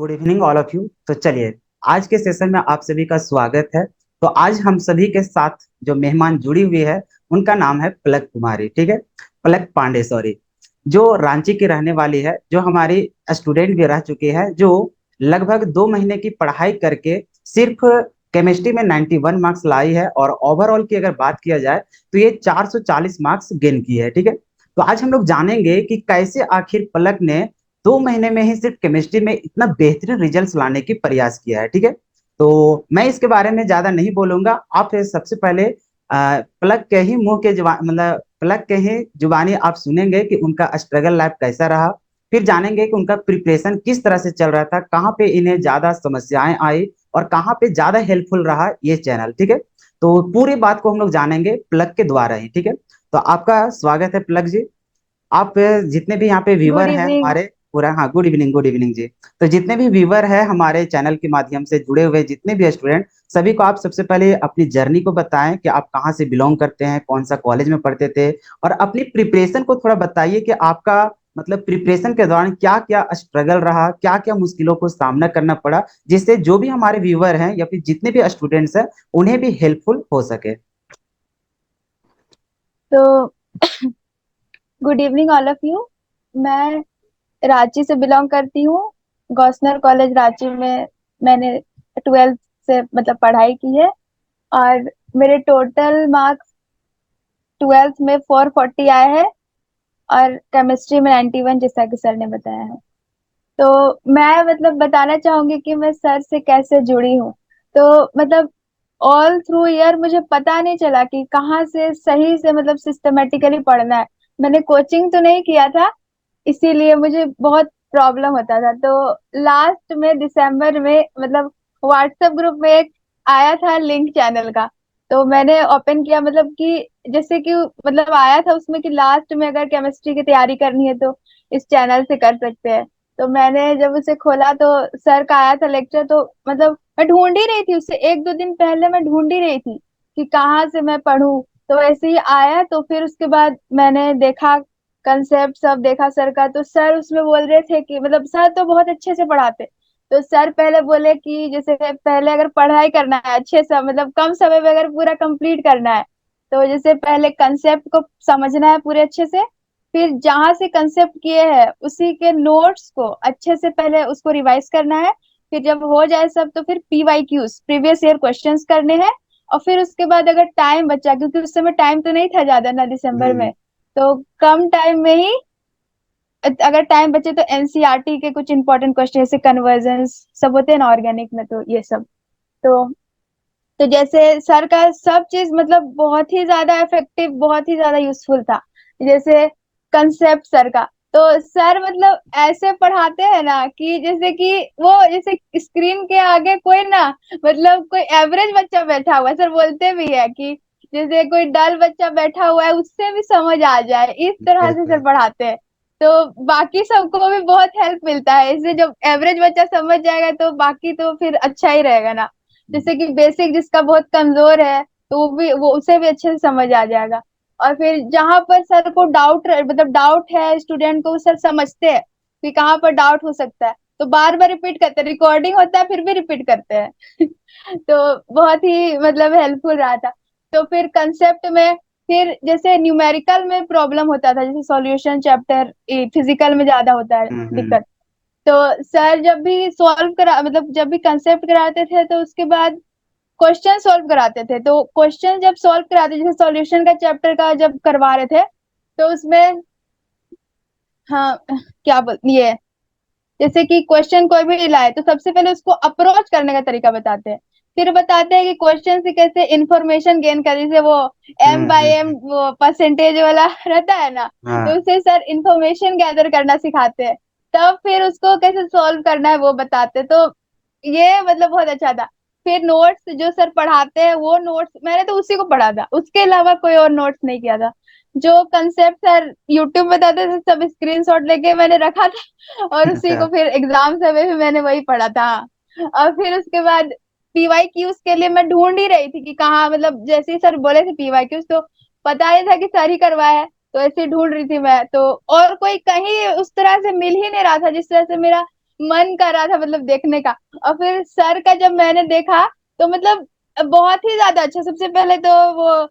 Good evening all of you. तो चलिए, आज के सेशन में आप सभी का स्वागत है। तो आज हम सभी के साथ जो मेहमान जुड़ी हुई है, उनका नाम है पलक कुमारी, ठीक है, पलक पांडे सॉरी, जो रांची की रहने वाली है, जो हमारी स्टूडेंट भी रह चुकी है, जो लगभग 2 महीने की पढ़ाई करके सिर्फ केमिस्ट्री में 91 मार्क्स लाई है, और ओवरऑल की अगर बात किया जाए तो ये 440 मार्क्स गेन की है, ठीक है। तो आज हम लोग जानेंगे कि कैसे आखिर पलक ने 2 महीने में ही सिर्फ केमिस्ट्री में इतना बेहतरीन रिजल्ट्स लाने की प्रयास किया है, ठीक है। तो मैं इसके बारे में ज्यादा नहीं बोलूंगा। आप सबसे पहले पलक के ही मुंह के जुबान मतलब पलक के ही जुबानी आप सुनेंगे कि उनका स्ट्रगल लाइफ कैसा रहा। फिर जानेंगे कि उनका प्रिपरेशन किस तरह से चल रहा था, कहाँ पे इन्हें ज्यादा समस्याएं आई, और कहाँ पे ज्यादा हेल्पफुल रहा ये चैनल, ठीक है। तो पूरी बात को हम लोग जानेंगे पलक के द्वारा ही, ठीक है। तो आपका स्वागत है पलक जी। आप जितने भी यहाँ पे गुड व्यूवर हैं इवनिंग। हमारे पूरा, हाँ, गुड इवनिंग जी। तो जितने भी व्यूवर है हमारे चैनल के माध्यम से जुड़े हुए, जितने भी स्टूडेंट, सभी को आप सबसे पहले अपनी जर्नी को बताएं कि आप कहाँ से बिलोंग करते हैं, कौन सा कॉलेज में पढ़ते थे, और अपनी प्रिपरेशन को थोड़ा बताइए कि आपका मतलब प्रिपरेशन के दौरान क्या क्या स्ट्रगल रहा, क्या क्या मुश्किलों को सामना करना पड़ा, जिससे जो भी हमारे व्यूवर हैं या फिर जितने भी स्टूडेंट्स हैं उन्हें भी हेल्पफुल हो सके। तो good evening all of you. मैं रांची से बिलोंग करती हूँ। गॉसनर कॉलेज रांची में मैंने 12th से मतलब पढ़ाई की है। और मेरे टोटल मार्क्स 12th में 440 आए हैं, और केमिस्ट्री में 91, जैसा कि सर ने बताया है। तो मैं मतलब बताना चाहूंगी कि मैं सर से कैसे जुड़ी हूँ। तो मतलब ऑल थ्रू ईयर मुझे पता नहीं चला कि कहाँ से सही से मतलब सिस्टमेटिकली पढ़ना है। मैंने कोचिंग तो नहीं किया था, इसीलिए मुझे बहुत प्रॉब्लम होता था। तो लास्ट में दिसंबर में मतलब व्हाट्सएप ग्रुप में एक आया था लिंक चैनल का। तो मैंने ओपन किया, मतलब कि जैसे कि मतलब आया था उसमें कि लास्ट में अगर केमिस्ट्री की तैयारी करनी है तो इस चैनल से कर सकते हैं। तो मैंने जब उसे खोला तो सर का आया था लेक्चर। तो मतलब मैं ढूंढ ही रही थी, उससे एक दो दिन पहले मैं ढूंढ ही रही थी कि कहाँ से मैं पढूं। तो ऐसे ही आया, तो फिर उसके बाद मैंने देखा, कंसेप्ट सब देखा सर का। तो सर उसमें बोल रहे थे कि मतलब सर तो बहुत अच्छे से पढ़ाते। तो सर पहले बोले कि जैसे पहले अगर पढ़ाई करना है अच्छे से, मतलब कम समय में अगर पूरा कंप्लीट करना है, तो जैसे पहले कंसेप्ट को समझना है पूरे अच्छे से। फिर जहां से कंसेप्ट किए हैं उसी के नोट्स को अच्छे से पहले उसको रिवाइज करना है। फिर जब हो जाए सब तो फिर PYQs, प्रीवियस ईयर क्वेश्चंस करने हैं। और फिर उसके बाद अगर टाइम बचा, क्योंकि उस समय टाइम तो नहीं था ज्यादा ना दिसंबर हम्म। में, तो कम टाइम में ही अगर टाइम बचे तो NCERT के कुछ इंपॉर्टेंट क्वेश्चन जैसे कन्वर्जन्स सब होते हैं ना ऑर्गेनिक में, तो ये सब। तो तो जैसे सर का सब चीज मतलब बहुत ही ज्यादा इफेक्टिव, बहुत ही ज्यादा यूजफुल था। जैसे कंसेप्ट सर का, तो सर मतलब ऐसे पढ़ाते हैं ना कि जैसे कि वो जैसे स्क्रीन के आगे कोई ना, मतलब कोई एवरेज बच्चा बैठा हुआ है, सर बोलते भी है कि जैसे कोई डल बच्चा बैठा हुआ है उससे भी समझ आ जाए, इस तरह से सर बिल्कुल। पढ़ाते हैं। तो बाकी सबको भी बहुत हेल्प मिलता है इससे, जब एवरेज बच्चा समझ जाएगा तो बाकी तो फिर अच्छा ही रहेगा ना। जैसे कि बेसिक जिसका बहुत कमजोर है तो वो उसे भी अच्छे से समझ आ जाएगा। और फिर जहां पर सर को डाउट मतलब डाउट है स्टूडेंट को, सर समझते हैं कि कहाँ पर डाउट हो सकता है, तो बार बार रिपीट करते हैं, रिकॉर्डिंग होता है फिर भी रिपीट करते हैं। तो बहुत ही मतलब हेल्पफुल रहा था। तो फिर कंसेप्ट में, फिर जैसे न्यूमेरिकल में प्रॉब्लम होता था, जैसे सॉल्यूशन चैप्टर फिजिकल में ज्यादा होता है हम्म। दिक्कत। तो सर जब भी सॉल्व करा मतलब जब भी कंसेप्ट कराते थे तो उसके बाद क्वेश्चन सॉल्व कराते थे। तो क्वेश्चन जब सॉल्व कराते, जैसे सॉल्यूशन का चैप्टर का जब करवा रहे थे, तो उसमें हाँ क्या बोल ये, जैसे कि क्वेश्चन कोई भी लाए तो सबसे पहले उसको अप्रोच करने का तरीका बताते हैं। फिर बताते हैं कि क्वेश्चन से कैसे इंफॉर्मेशन गेन करें, जैसे वो M/M हम्म। वो परसेंटेज वाला रहता है ना, तो हाँ। उससे सर इंफॉर्मेशन गैदर करना सिखाते हैं। तब फिर उसको कैसे सॉल्व करना है वो बताते हैं। तो ये मतलब बहुत अच्छा था। फिर नोट्स जो सर पढ़ाते हैं वो नोट्स मैंने तो उसी को पढ़ा था, उसके अलावा कोई और नोट्स नहीं किया था। जो कंसेप्ट सर यूट्यूब बताते थे सब स्क्रीनशॉट लेके मैंने रखा था, और उसी अच्छा। को फिर एग्जाम समय भी मैंने वही पढ़ा था। और फिर उसके बाद PYQs के लिए मैं ढूंढ ही रही थी कि कहाँ, मतलब जैसे ही सर बोले थे PYQs तो पता ही था कि सर ही करवाया है, तो ऐसे ही ढूंढ रही थी मैं तो। और कोई कहीं उस तरह से मिल ही नहीं रहा था जिस तरह से मेरा मन कर रहा था मतलब देखने का। और फिर सर का जब मैंने देखा तो मतलब बहुत ही ज्यादा अच्छा। सबसे पहले तो वो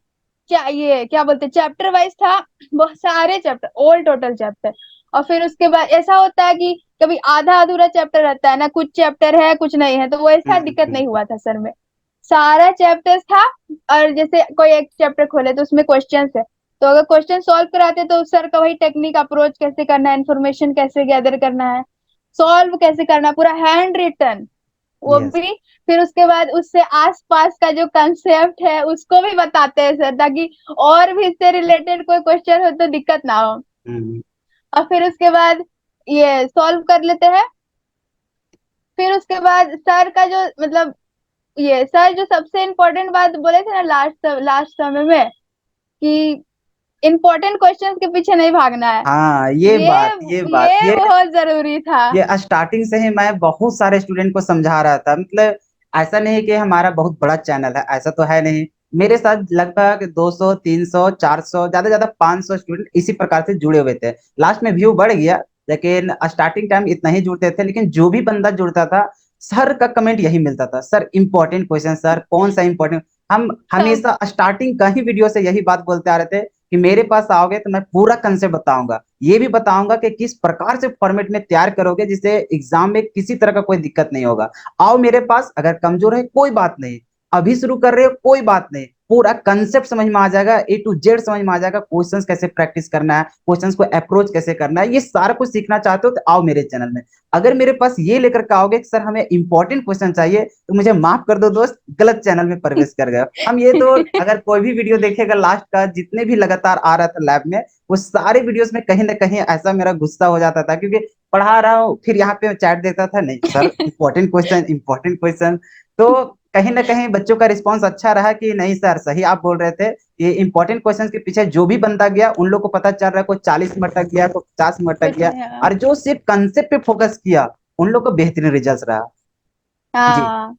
क्या ये क्या बोलते चैप्टर वाइज था, बहुत सारे चैप्टर, ऑल टोटल चैप्टर। और फिर उसके बाद ऐसा होता है कि कभी आधा अधूरा चैप्टर रहता है ना, कुछ चैप्टर है कुछ नहीं है, तो वो ऐसा दिक्कत नहीं हम्म। हुआ था सर में। सारा चैप्टर्स था। और जैसे कोई एक चैप्टर खोले तो उसमें क्वेश्चंस है, तो अगर क्वेश्चन सॉल्व कराते तो सर का वही टेक्निक, अप्रोच कैसे करना है, इन्फॉर्मेशन कैसे गैदर करना है, सॉल्व कैसे करना है, पूरा हैंड रिटन वो यस। भी। फिर उसके बाद उससे आसपास का जो कंसेप्ट है उसको भी बताते हैं सर, ताकि और भी इससे रिलेटेड कोई क्वेश्चन हो तो दिक्कत ना हो। हम्म। और फिर उसके बाद ये सॉल्व कर लेते हैं। फिर उसके बाद सर का जो मतलब ये सर जो सबसे इम्पोर्टेंट बात बोले थे ना लास्ट लास्ट समय में, कि इम्पोर्टेंट क्वेश्चंस के पीछे नहीं भागना है। हाँ, ये ये बात ये बहुत जरूरी था। ये स्टार्टिंग से ही मैं बहुत सारे स्टूडेंट को समझा रहा था। मतलब ऐसा नहीं कि हमारा बहुत बड़ा चैनल है, ऐसा तो है नहीं। मेरे साथ लगभग 200 300 400 ज्यादा ज्यादा 500 स्टूडेंट इसी प्रकार से जुड़े हुए थे। लास्ट में व्यू बढ़ गया, लेकिन स्टार्टिंग टाइम इतना ही जुड़ते थे। लेकिन जो भी बंदा जुड़ता था, सर का कमेंट यही मिलता था, सर इंपॉर्टेंट क्वेश्चन, सर कौन सा इंपॉर्टेंट। हम हाँ हमेशा स्टार्टिंग का ही वीडियो से यही बात बोलते आ रहे थे कि मेरे पास आओगे तो मैं पूरा कंसेप्ट बताऊंगा, ये भी बताऊंगा कि किस प्रकार से फॉर्मेट में तैयार करोगे जिससे एग्जाम में किसी तरह का कोई दिक्कत नहीं होगा। आओ मेरे पास, अगर कमजोर है कोई बात नहीं, अभी शुरू कर रहे हो कोई बात नहीं, पूरा कंसेप्ट समझ में आ जाएगा, A to Z समझ में आ जाएगा, क्वेश्चंस कैसे प्रैक्टिस करना है, क्वेश्चंस को अप्रोच कैसे करना है, ये सारा कुछ सीखना चाहते हो तो आओ मेरे चैनल में। अगर मेरे पास ये लेकर के आओगे कि सर हमें इंपॉर्टेंट क्वेश्चन चाहिए, तो मुझे माफ कर दो दोस्त, गलत चैनल में प्रवेश कर गए। हम ये तो, अगर कोई भी वीडियो देखेगा लास्ट का, जितने भी लगातार आ रहा था लैब में, वो सारे वीडियोस में कहीं ना कहीं ऐसा मेरा गुस्सा हो जाता था, क्योंकि पढ़ा रहा हूँ फिर यहाँ पे चैट देता था, नहीं sir important question important question. तो कहीं ना कहीं बच्चों का रिस्पांस अच्छा रहा कि नहीं सर सही आप बोल रहे थे, ये इंपॉर्टेंट क्वेश्चन के पीछे जो भी बंदा गया उन लोग को पता चल रहा है, कोई 40 मिनट तक गया, कोई 50 मिनट तक कुछ गया, नहीं हाँ। और जो सिर्फ कंसेप्ट पे फोकस किया उन लोग को बेहतरीन रिजल्ट रहा। जी। हाँ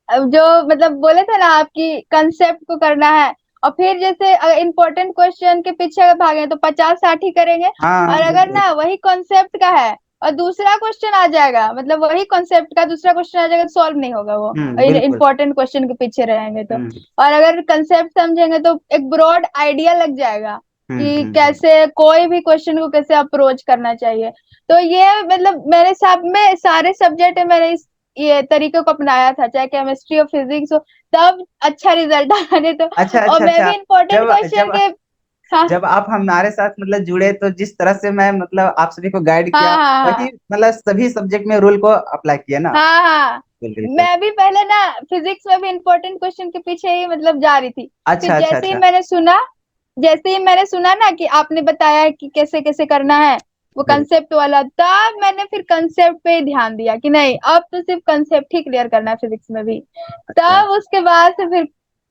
अब जो मतलब बोले थे ना आपकी कंसेप्ट को करना है। और फिर जैसे इम्पोर्टेंट क्वेश्चन के पीछे अगर भागे तो 50-60 ही करेंगे। हाँ और अगर बिल्कुल। ना वही कॉन्सेप्ट का है और दूसरा क्वेश्चन आ जाएगा, मतलब वही कॉन्सेप्ट का दूसरा क्वेश्चन आ जाएगा, तो सॉल्व नहीं होगा वो, बिल्कुल। इम्पोर्टेंट क्वेश्चन के पीछे रहेंगे तो। हम्म और अगर कंसेप्ट समझेंगे तो एक ब्रॉड आइडिया लग जाएगा कि हम्म। कैसे कोई भी क्वेश्चन को कैसे अप्रोच करना चाहिए। तो ये मतलब मेरे साथ में सारे सब्जेक्ट है, मैंने इस ये तरीके को अपनाया था, चाहे केमिस्ट्री और फिजिक्स हो, तब अच्छा रिजल्ट आया। नहीं तो अच्छा और अच्छा मैं अच्छा। भी इम्पोर्टेंट जब क्वेश्चन जब के। हाँ जब आप हमारे साथ मतलब जुड़े, तो जिस तरह से मैं मतलब आप सभी को गाइड हाँ किया, वही हाँ मतलब सभी सब्जेक्ट में रूल को अप्लाई किया ना। हाँ हाँ। बिल्कुल बिल्कुल। मैं भी पहले ना फिजिक्स में भी इम्पोर्टेंट क्वेश्चन के पीछे ही मतलब जा रही थी। फिर अच्छा अच्छा अच्छा। जैसे ही मैंने सुना ना कि आपने बताया कि कैसे कैसे करना है वो बिल्कुल। कंसेप्ट वाला, तब मैंने फिर कंसेप्ट पे ही ध्यान दिया कि नहीं अब तो सिर्फ कंसेप्ट ही क्लियर करना है फिजिक्स में भी। अच्छा। तब उसके बाद से फिर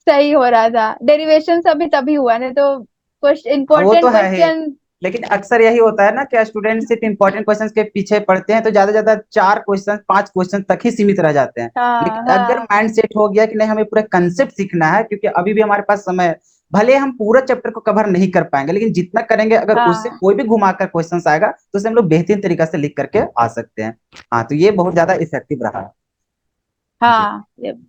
सही हो रहा था। डेरिवेशन अभी तभी हुआ, नहीं तो क्वेश्चन हाँ, वो तो इंपॉर्टेंट है ही। क्वेश्चन। लेकिन अक्सर यही होता है ना कि स्टूडेंट सिर्फ इंपॉर्टेंट क्वेश्चंस के पीछे पढ़ते हैं, तो ज्यादा ज्यादा 4 क्वेश्चन 5 क्वेश्चन तक ही सीमित रह जाते हैं। हाँ लेकिन अगर हाँ माइंड सेट हो गया कि नहीं हमें पूरा कंसेप्ट सीखना है, क्योंकि अभी भी हमारे पास समय है, भले हम पूरा चैप्टर को कवर नहीं कर पाएंगे, लेकिन जितना करेंगे, अगर उससे हाँ कोई भी घुमा कर क्वेश्चन आएगा तो उसे हम लोग बेहतरीन तरीका से लिख करके आ सकते हैं। हाँ, तो ये बहुत ज्यादा इफेक्टिव रहा। जी। हाँ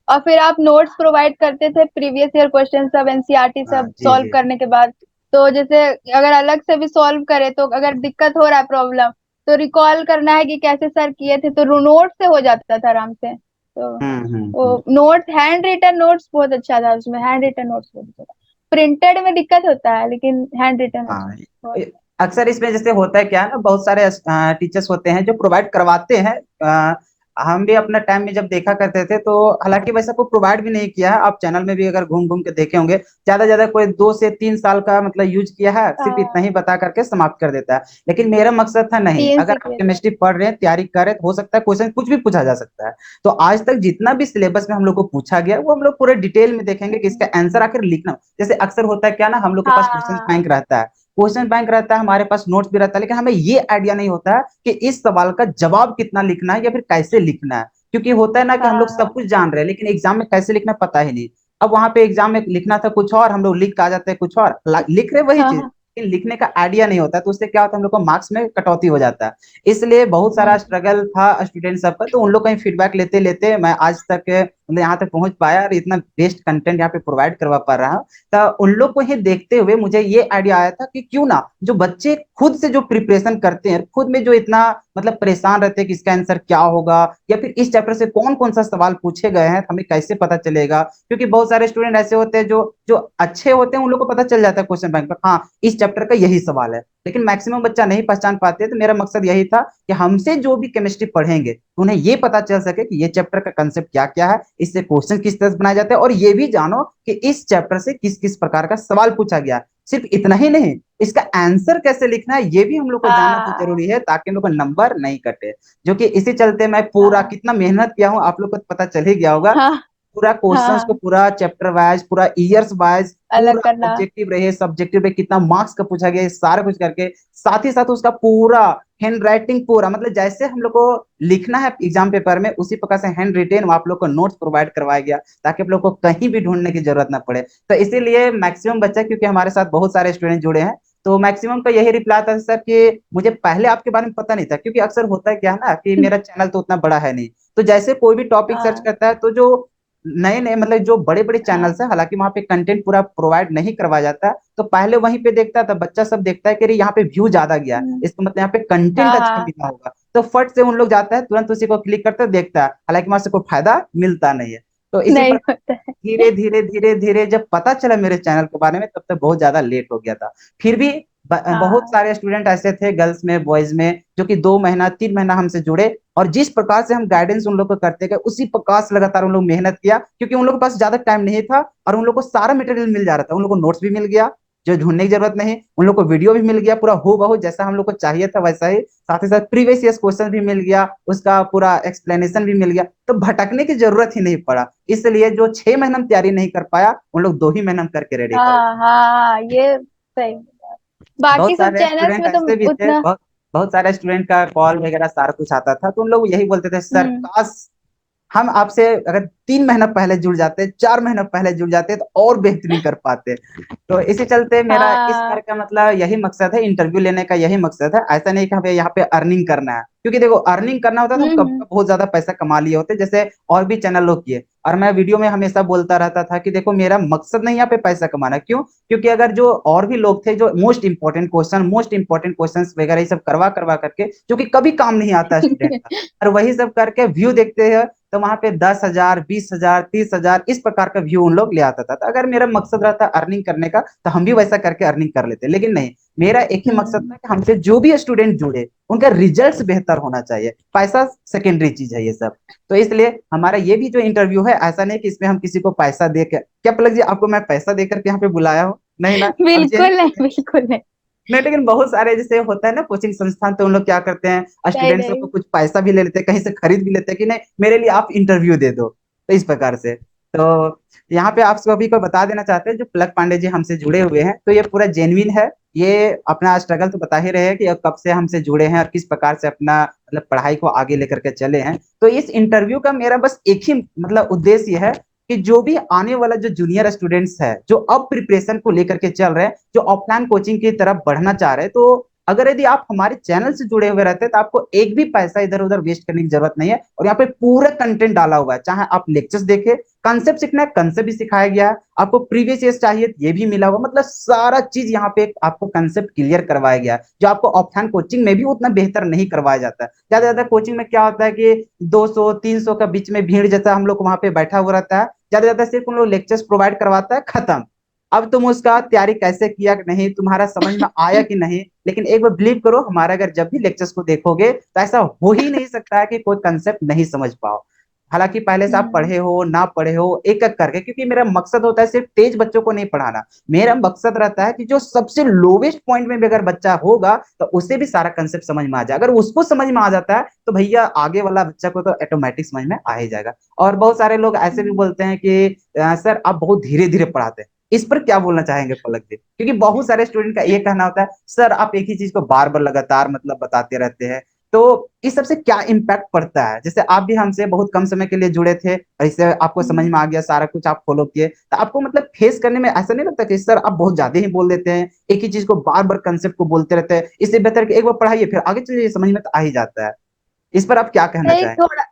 और फिर आप नोट्स प्रोवाइड करते थे, प्रीवियस ईयर क्वेश्चन सब एनसीईआरटी हाँ सब जी सॉल्व जी। करने के बाद। तो जैसे अगर अलग से भी सॉल्व करे तो अगर दिक्कत हो रहा है प्रॉब्लम, तो रिकॉल करना है कि कैसे सर किए थे, तो नोट से हो जाता था आराम से। तो हम्म। वो नोट हैंड रिटन नोट्स बहुत अच्छा था, उसमें हैंड रिटन नोट्स बहुत अच्छा था। प्रिंटेड में दिक्कत होता है लेकिन हैंड रिटन अच्छा हाँ, बहुत। अक्सर इसमें जैसे होता है क्या है ना, बहुत सारे टीचर्स होते हैं जो प्रोवाइड करवाते हैं। हम भी अपना टाइम में जब देखा करते थे, तो हालांकि वैसा कोई प्रोवाइड भी नहीं किया है। आप चैनल में भी अगर घूम घूम के देखे होंगे, ज्यादा ज्यादा कोई 2 से 3 साल का मतलब यूज किया है, सिर्फ इतना हाँ ही बता करके समाप्त कर देता है। लेकिन मेरा मकसद था नहीं, तीन अगर से आप किए थे। केमिस्ट्री पढ़ रहे हैं, तैयारी कर रहे हैं, तो हो सकता है क्वेश्चन कुछ भी पूछा जा सकता है। तो आज तक जितना भी सिलेबस में हम लोग को पूछा गया, वो हम लोग पूरे डिटेल में देखेंगे कि इसका आंसर आखिर लिखना। जैसे अक्सर होता है क्या ना, हम लोग के पास क्वेश्चन हाँ बैंक रहता है, क्वेश्चन बैंक रहता है, हमारे पास नोट्स भी रहता है, लेकिन हमें ये आइडिया नहीं होता है कि इस सवाल का जवाब कितना लिखना है या फिर कैसे लिखना है। क्योंकि होता है ना कि हम लोग सब हाँ कुछ जान रहे हैं, लेकिन एग्जाम में कैसे लिखना पता ही नहीं। अब वहां पे एग्जाम में लिखना था कुछ और, हम लोग लिख के आ जाते हैं कुछ और, लिख रहे वही चीज, हाँ लेकिन लिखने का आइडिया नहीं होता, तो उससे क्या होता है हम लोग को मार्क्स में कटौती हो जाता है। इसलिए बहुत सारा हम्म। स्ट्रगल था स्टूडेंट सबका, तो उन लोग का ही फीडबैक लेते लेते मैं आज तक मतलब यहाँ तक पहुंच पाया और इतना बेस्ट कंटेंट यहाँ पे प्रोवाइड करवा पा रहा हूँ। तो उन लोग को ही देखते हुए मुझे ये आइडिया आया था कि क्यों ना जो बच्चे खुद से जो प्रिपरेशन करते हैं, खुद में जो इतना मतलब परेशान रहते हैं कि इसका आंसर क्या होगा, या फिर इस चैप्टर से कौन कौन सा सवाल पूछे गए हैं हमें कैसे पता चलेगा। क्योंकि बहुत सारे स्टूडेंट ऐसे होते हैं जो जो अच्छे होते हैं, उन लोग को पता चल जाता है क्वेश्चन बैंक पर, हाँ इस चैप्टर का यही सवाल है, लेकिन मैक्सिमम बच्चा नहीं पहचान पाते। तो मेरा मकसद यही था कि हमसे जो भी केमिस्ट्री पढ़ेंगे तो उन्हें ये पता चल सके कि ये चैप्टर का कंसेप्ट क्या क्या है, इससे क्वेश्चन किस तरह से बनाए जाते हैं, और ये भी जानो कि इस चैप्टर से किस किस प्रकार का सवाल पूछा गया है। सिर्फ इतना ही नहीं, इसका आंसर कैसे लिखना है ये भी हम लोग को जानना तो हाँ जरूरी है, ताकि हम लोग को नंबर नहीं कटे। जो कि इसी चलते मैं पूरा हाँ कितना मेहनत किया हूँ आप लोग को तो पता चल ही गया होगा। हाँ पूरा क्वेश्चंस को हाँ। पूरा चैप्टर वाइज, पूरा ईयर्स वाइज, अलग पूरा करना। ऑब्जेक्टिव रहे, सब्जेक्टिव रहे, कितना मार्क्स का पूछा गया, ये सारा कुछ करके साथ ही साथ उसका पूरा हैंड राइटिंग पूरा मतलब जैसे हम लोग को लिखना है एग्जाम पेपर में उसी प्रकार से हैंड रिटेन आप लोग को नोट्स प्रोवाइड करवाया गया, ताकि आप लोग को कहीं भी ढूंढने की जरूरत ना पड़े। तो इसीलिए मैक्सिमम बच्चा, क्योंकि हमारे साथ बहुत सारे स्टूडेंट जुड़े हैं, तो मैक्सिमम का यही रिप्लाई था सर कि मुझे पहले आपके बारे में पता नहीं था, क्योंकि अक्सर होता है क्या है ना कि मेरा चैनल तो उतना बड़ा है नहीं, तो जैसे कोई भी टॉपिक सर्च हाँ करता है तो जो नए नए मतलब जो बड़े बड़े हाँ। चैनल्स है, हालांकि वहां पे कंटेंट पूरा प्रोवाइड नहीं करवाया जाता है, तो पहले वहीं पे देखता है, तो बच्चा सब देखता है कि अरे यहाँ पे व्यू ज्यादा गया है, हम्म, इसका मतलब यहाँ पे कंटेंट हाँ अच्छा हाँ। मिला होगा, तो फट से उन लोग जाता है तुरंत उसी को क्लिक करते देखता है, हालांकि वहां से कोई फायदा मिलता नहीं है। तो इसी नहीं प्रकार होता है। धीरे धीरे धीरे धीरे जब पता चला मेरे चैनल के बारे में, तब तक बहुत ज्यादा लेट हो गया था। फिर भी बहुत हाँ। सारे स्टूडेंट ऐसे थे गर्ल्स में बॉयज में जो कि 2 महीना 3 महीना हमसे जुड़े, और जिस प्रकार से हम गाइडेंस उन लोग को करते गए उसी प्रकार से लगातार उन लोग मेहनत किया, क्योंकि उन लोग के पास ज्यादा टाइम नहीं था, और उन लोग को सारा मटेरियल मिल जा रहा था, उन लोग को नोट्स भी मिल गया जो ढूंढने की जरूरत नहीं, उन लोग को वीडियो भी मिल गया पूरा हो बहू जैसा हम लोग को चाहिए था वैसा ही, साथ ही साथ प्रीवियस ईयर क्वेश्चन भी मिल गया, उसका पूरा एक्सप्लेनेशन भी मिल गया, तो भटकने की जरूरत ही नहीं पड़ा। इसलिए जो 6 महीना में तैयारी नहीं कर पाया, उन लोग 2 ही महीना में करके रेडी कर हाँ दिए। हाँ ये सही। बाकी बहुत सब सारे चैनल्स स्टूडेंट में तो ऐसे भी थे, उतना। बहुत सारे स्टूडेंट का कॉल वगैरह सारा कुछ आता था, तो उन लोग यही बोलते थे सर हम्म काश हम आपसे अगर 3 महीना पहले जुड़ जाते, 4 महीना पहले जुड़ जाते तो और बेहतरीन कर पाते। तो इसी चलते मेरा इस बार हाँ। का मतलब यही मकसद है, इंटरव्यू लेने का यही मकसद है, ऐसा नहीं कि हमें यहाँ पे अर्निंग करना है, क्योंकि देखो अर्निंग करना होता है तो हम कब हम्म। का बहुत ज्यादा पैसा कमा लिए होते जैसे और भी चैनल लोग किए। और मैं वीडियो में हमेशा बोलता रहता था कि देखो मेरा मकसद नहीं यहाँ पे पैसा कमाना, क्यों? क्योंकि अगर जो और भी लोग थे जो मोस्ट इंपॉर्टेंट क्वेश्चन वगैरह ये सब करवा करवा करके, जो कि कभी काम नहीं आता स्टूडेंट का, और वही सब करके व्यू देखते हैं, तो वहां पे 10,000 20,000 30,000 इस प्रकार का व्यू उन लोग ले आता था। तो अगर मेरा मकसद रहता अर्निंग करने का, तो हम भी वैसा करके अर्निंग कर लेते, लेकिन नहीं, मेरा एक ही मकसद था हम्म। कि हमसे जो भी स्टूडेंट जुड़े उनका रिजल्ट बेहतर होना चाहिए, पैसा सेकेंडरी चीज है ये सब। तो इसलिए हमारा ये भी जो इंटरव्यू है, ऐसा नहीं कि इसमें हम किसी को पैसा दे के, क्या पलक जी आपको मैं पैसा देकर के यहाँ पे बुलाया हूँ? नहीं ना, अब ये बिल्कुल नहीं, नहीं। बिल्कुल नहीं। नहीं, लेकिन बहुत सारे जैसे होता है ना कोचिंग संस्थान, तो उन लोग क्या करते हैं नहीं स्टूडेंट्स को नहीं। कुछ पैसा भी ले लेते हैं, कहीं से खरीद भी लेते हैं कि नहीं मेरे लिए आप इंटरव्यू दे दो, तो इस प्रकार से। तो यहाँ पे आप सभी को बता देना चाहते हैं जो पलक पांडे जी हमसे जुड़े हुए हैं, तो ये पूरा जेन्युइन है, ये अपना स्ट्रगल तो बता ही रहे हैं कि अब कब से हमसे जुड़े हैं और किस प्रकार से अपना मतलब पढ़ाई को आगे लेकर के चले हैं। तो इस इंटरव्यू का मेरा बस एक ही मतलब उद्देश्य ये है कि जो भी आने वाला जो जूनियर स्टूडेंट्स है जो अब प्रिपरेशन को लेकर के चल रहे हैं, जो ऑफलाइन कोचिंग की तरफ बढ़ना चाह रहे हैं, तो अगर यदि आप हमारे चैनल से जुड़े हुए रहते हैं तो आपको एक भी पैसा इधर उधर वेस्ट करने की जरूरत नहीं है, और यहाँ पे पूरा कंटेंट डाला हुआ है, चाहे आप लेक्चर्स देखें, कंसेप्ट सीखना है कंसेप्ट भी सिखाया गया है, आपको प्रीवियस ईयर चाहिए ये भी मिला हुआ, मतलब सारा चीज यहाँ पे आपको कंसेप्ट क्लियर करवाया गया है, जो आपको ऑफलाइन कोचिंग में भी उतना बेहतर नहीं करवाया जाता है। ज्यादा ज्यादा कोचिंग में क्या होता है कि 200 300 का बीच में भीड़ जैसा हम लोग वहां पे बैठा हुआ रहता है, ज्यादा ज्यादा सिर्फ उन लोग लेक्चर्स प्रोवाइड करवाता है, खत्म। अब तुम उसका तैयारी कैसे किया कि नहीं, तुम्हारा समझ में आया कि नहीं, लेकिन एक बार बिलीव करो हमारा अगर जब भी लेक्चर्स को देखोगे तो ऐसा हो ही नहीं सकता है कि कोई कंसेप्ट नहीं समझ पाओ। हालांकि पहले से आप हम्म पढ़े हो ना पढ़े हो एक एक करके, क्योंकि मेरा मकसद होता है सिर्फ तेज बच्चों को नहीं पढ़ाना, मेरा मकसद रहता है कि जो सबसे लोवेस्ट पॉइंट में भी अगर बच्चा होगा तो उसे भी सारा कंसेप्ट समझ में आ जाए, अगर उसको समझ में आ जाता है तो भैया आगे वाला बच्चा को तो ऑटोमेटिक समझ में आ ही जाएगा। और बहुत सारे लोग ऐसे भी हम्म। बोलते हैं कि सर आप बहुत धीरे धीरे पढ़ाते हैं, इस पर क्या बोलना चाहेंगे पलक जी? क्योंकि बहुत सारे स्टूडेंट का ये कहना होता है सर आप एक ही चीज को बार बार लगातार मतलब बताते रहते हैं, तो इस सबसे क्या इम्पैक्ट पड़ता है? जैसे आप भी हमसे बहुत कम समय के लिए जुड़े थे और इससे आपको समझ हम्म। में आ गया, सारा कुछ आप फॉलो किए, तो आपको मतलब फेस करने में ऐसा नहीं लगता कि सर आप बहुत ज्यादा ही बोल देते हैं, एक ही चीज को बार बार कंसेप्ट को बोलते रहते हैं, इससे बेहतर कि एक बार पढ़ाइए फिर आगे चलिए, समझ में तो आ ही जाता है। इस पर आप क्या कहना नहीं, चाहेंगे? थोड़ा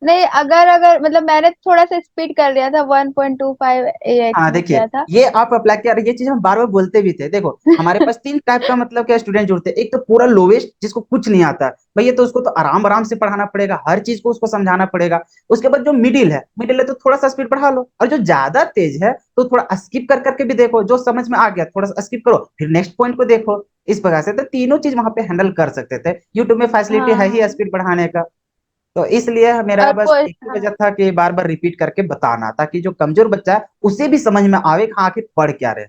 नहीं, अगर अगर मतलब मैंने थोड़ा सा स्पीड कर लिया था, 1.25 हाँ में देखिए, किया था। ये आप अप्लाई किया, ये चीज हम बार बार बोलते भी थे। देखो हमारे पास तीन टाइप का मतलब क्या स्टूडेंट जुड़ते हैं। एक तो पूरा लोवेस्ट जिसको कुछ नहीं आता भैया, तो उसको तो आराम आराम से पढ़ाना पड़ेगा, हर चीज को उसको समझाना पड़ेगा। उसके बाद जो मिडिल है तो थोड़ा सा स्पीड बढ़ा लो, और जो ज्यादा तेज है तो थोड़ा स्किप कर करके भी देखो, जो समझ में आ गया थोड़ा सा स्किप करो, फिर नेक्स्ट पॉइंट को देखो। इस प्रकार से तो तीनों चीज वहां पे हैंडल कर सकते थे। यूट्यूब में फैसिलिटी है ही हाँ। स्पीड बढ़ाने का। तो इसलिए मेरा और बस कोई, एक ही हाँ। वजह था कि बार बार रिपीट करके बताना, ताकि जो कमजोर बच्चा है उसे भी समझ में आवे कि हाँ आखिर पढ़ क्या रहे।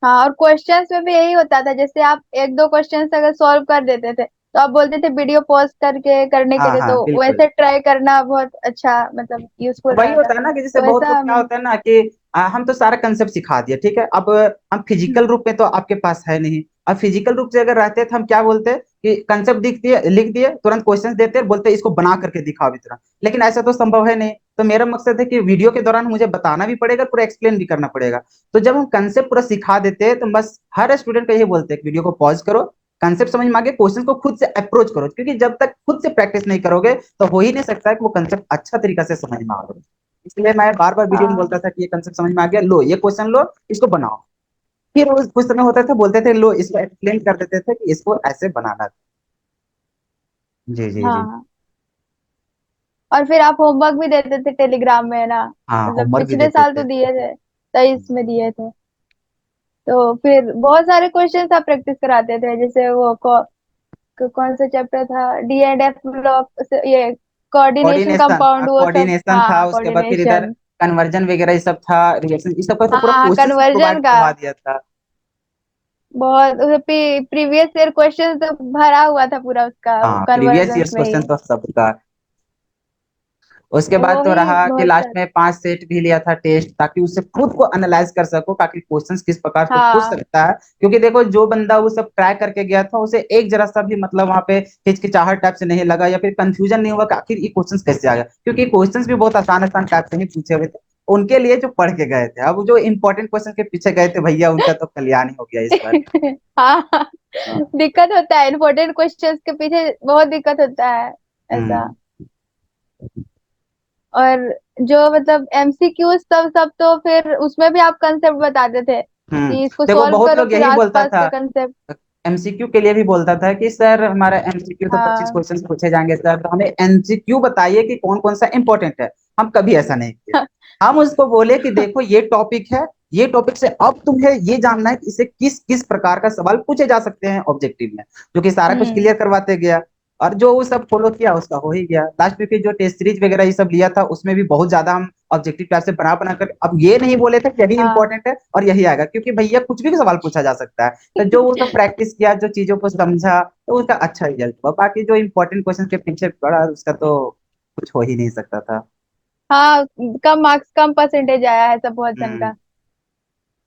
हाँ, और क्वेश्चंस में भी यही होता था, जैसे आप एक दो क्वेश्चंस अगर सॉल्व कर देते थे तो आप बोलते थे वीडियो पॉज करके करने के हाँ लिए, हाँ तो बिल्कुल। वैसे ट्राई करना बहुत अच्छा, मतलब यूजफुल वही रहता। होता है ना कि जैसे तो बहुत वैसा लोग क्या हम। होता है ना कि हम तो सारा कंसेप्ट सिखा दिए, ठीक है, अब हम फिजिकल हम्म। रूप में तो आपके पास है नहीं। अब फिजिकल रूप से अगर रहते तो हम क्या बोलते कि कंसेप्ट दिख दिए, लिख दिए, तुरंत क्वेश्चंस देते और बोलते इसको बना करके दिखाओ भी तुरंत। लेकिन ऐसा तो संभव है नहीं। तो मेरा मकसद है कि वीडियो के दौरान मुझे बताना भी पड़ेगा, पूरा एक्सप्लेन भी करना पड़ेगा। तो जब हम कंसेप्ट पूरा सिखा देते हैं तो बस हर स्टूडेंट को यही बोलते हैं कि वीडियो को पॉज करो, कंसेप्ट समझ में आ गया, क्वेश्चन को खुद से अप्रोच करो, क्योंकि जब तक खुद से प्रैक्टिस नहीं करोगे तो हो ही नहीं सकता है कि वो कंसेप्ट अच्छा तरीका से समझ में आ रहा। इसलिए मैं बार बार वीडियो में बोलता हाँ। था कि ये कंसेप्ट समझ में आ गया, लो ये क्वेश्चन लो, इसको बनाओ। फिर वो कुछ समय होता था, बोलते थे लो इसको एक्सप्लेन कर देते थे कि इसको ऐसे बनाना था। जी जी जी। हाँ, और फिर आप होमवर्क भी देते थे टेलीग्राम में ना। हाँ मतलब होमवर्क भी पिछले देते साल तो थे। दिए थे, 23 में दिए थे। तो फिर बहुत सारे क्वेश्चंस आप प्रैक्टिस कराते थे, जैसे वो कौन सा चैप्टर था, डी एंड एफ ब्लॉक, ये कोऑर्डिनेशन, कोऑर्डिनेशन, कंपाउंड, वो सब। कोऑर्डिनेशन था, हाँ, उसके बाद फिर इधर कोऑर्डिनेशन। कन्वर्जन वगैरह ये सब था, रिएक्शन इस सब का तो पूरा हाँ, क्वेश्चंस भी कन्वर्जन प्रोवाइड का करवा दिया था। बहुत, प्रीवियस ईयर क्वेश्चन तो भरा हुआ था पूरा उसका, हाँ प्रीवियस कन्वर्जन ईयर्स में ही। क्वेश्चन तो सबका। उसके तो बाद वो तो ही रहा कि बहुत लास्ट सारे। में 5 सेट भी लिया था टेस्ट, ताकि उससे खुद को एनालाइज कर सको, ताकि क्वेश्चंस किस प्रकार से पूछ हाँ। सकता है। क्योंकि देखो जो बंदा वो सब ट्राई करके गया था उसे एक जरा सा भी मतलब वहां पे हिचकिचाहट टाइप से नहीं लगा, या फिर कंफ्यूजन नहीं हुआ कि आखिर ये क्वेश्चंस कैसे आ गया, क्योंकि क्वेश्चंस भी बहुत आसान आसान टाइप से ही पूछे हुए थे उनके लिए जो पढ़ के गए थे। अब जो इंपॉर्टेंट क्वेश्चन के पीछे गए थे भैया, उनका तो कल्याण ही हो गया इस बार। हाँ, हाँ। दिक्कत होता है इम्पोर्टेंट क्वेश्चंस के पीछे, बहुत दिक्कत होता है ऐसा। हम्म। और जो मतलब एमसीक्यू सब सब, तो फिर उसमें भी आप कंसेप्ट बताते थे हम्म। कि इसको देखो सॉल्व बहुत करो, लोग फिर यही बोलता आसपास था, का कंसेप्ट। एमसीक्यू के लिए भी बोलता था कि सर हमारा एमसीक्यू तो 25 हाँ। क्वेश्चन पूछे जाएंगे सर, तो हमें एमसीक्यू बताइए कि कौन कौन सा इंपॉर्टेंट है। हम कभी ऐसा नहीं किए। हम उसको बोले कि देखो ये टॉपिक है, ये टॉपिक से अब तुम्हें ये जानना है कि इसे किस किस प्रकार का सवाल पूछे जा सकते हैं ऑब्जेक्टिव में, जो कि सारा कुछ हम्म। क्लियर करवाते गया। और जो वो सब फॉलो किया उसका हो ही गया। लास्ट में फिर जो टेस्ट सीरीज वगैरह ये सब लिया था उसमें भी बहुत ज्यादा हम ऑब्जेक्टिव टाइप से बना बना कर, अब ये नहीं बोले थे कि यही हाँ। इंपॉर्टेंट है और यही आएगा, क्योंकि भैया कुछ भी सवाल पूछा जा सकता है। तो जो वो सब प्रैक्टिस किया, जो चीजों को समझा, तो उसका अच्छा रिजल्ट हुआ। बाकी जो इंपॉर्टेंट क्वेश्चन के पीछे पड़ा उसका तो कुछ हो ही नहीं सकता था। हाँ, कम मार्क्स, कम परसेंटेज आया है सब बहुत जन हम्म। का,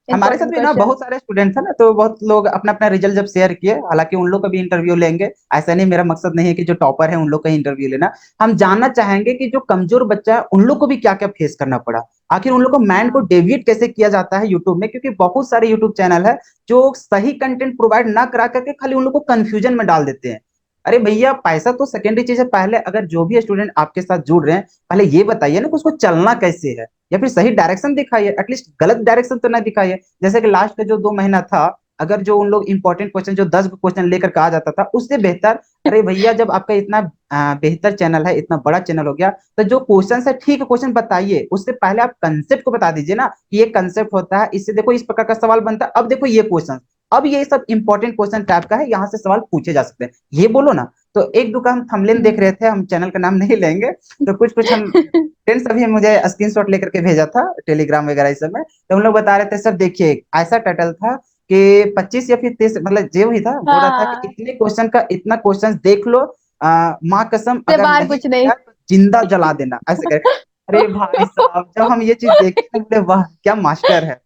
हमारे साथ इम्पोर्टेंट भी ना क्वेश्चन। बहुत सारे स्टूडेंट थे ना, तो बहुत लोग अपना अपना रिजल्ट जब शेयर किए, हालांकि उन लोग का भी इंटरव्यू लेंगे। ऐसा नहीं, मेरा मकसद नहीं है कि जो टॉपर है उन लोग का इंटरव्यू लेना। हम जानना चाहेंगे कि जो कमजोर बच्चा है उन लोग को भी क्या क्या फेस करना पड़ा, आखिर उन लोग को माइंड को हाँ। डेविएट कैसे किया जाता है यूट्यूब में, क्योंकि बहुत सारे यूट्यूब चैनल है जो सही कंटेंट प्रोवाइड ना करा करके खाली उन लोग को कंफ्यूजन में डाल देते हैं। अरे भैया पैसा तो सेकेंडरी चीज है, पहले अगर जो भी स्टूडेंट आपके साथ जुड़ रहे हैं पहले ये बताइए ना कि उसको चलना कैसे है, या फिर सही डायरेक्शन दिखाइए, एटलीस्ट गलत डायरेक्शन तो ना दिखाइए। जैसे कि लास्ट का जो 2 महीना था, अगर जो उन लोग इंपॉर्टेंट क्वेश्चन जो 10 क्वेश्चन लेकर के आ जाता था उससे बेहतर, अरे भैया जब आपका इतना बेहतर चैनल है, इतना बड़ा चैनल हो गया, तो जो क्वेश्चन है ठीक है क्वेश्चन बताइए, उससे पहले आप कंसेप्ट को बता दीजिए ना कि ये कंसेप्ट होता है, इससे देखो इस प्रकार का सवाल बनता है, अब देखो ये क्वेश्चन, अब ये सब इंपॉर्टेंट क्वेश्चन टाइप का है, यहाँ से सवाल पूछे जा सकते हैं, ये बोलो ना। तो एक दो का हम थंबनेल देख रहे हम्म। थे, हम चैनल का नाम नहीं लेंगे, तो कुछ कुछ हम फ्रेंड्स अभी मुझे स्क्रीनशॉट लेकर के भेजा था टेलीग्राम वगैरह इस सब में, तो हम लोग बता रहे थे सर देखिए ऐसा टाइटल था कि 25 या फिर 30, मतलब जो ही था बोल रहा था कि हाँ, इतने क्वेश्चन का इतना क्वेश्चन देख लो, माँ कसम से अगर बाहर नहीं कुछ नहीं। किया तो जिंदा जला देना, ऐसे कर। अरे भाई साहब जब हम ये चीज देखे ना बोले वाह क्या मास्टर है।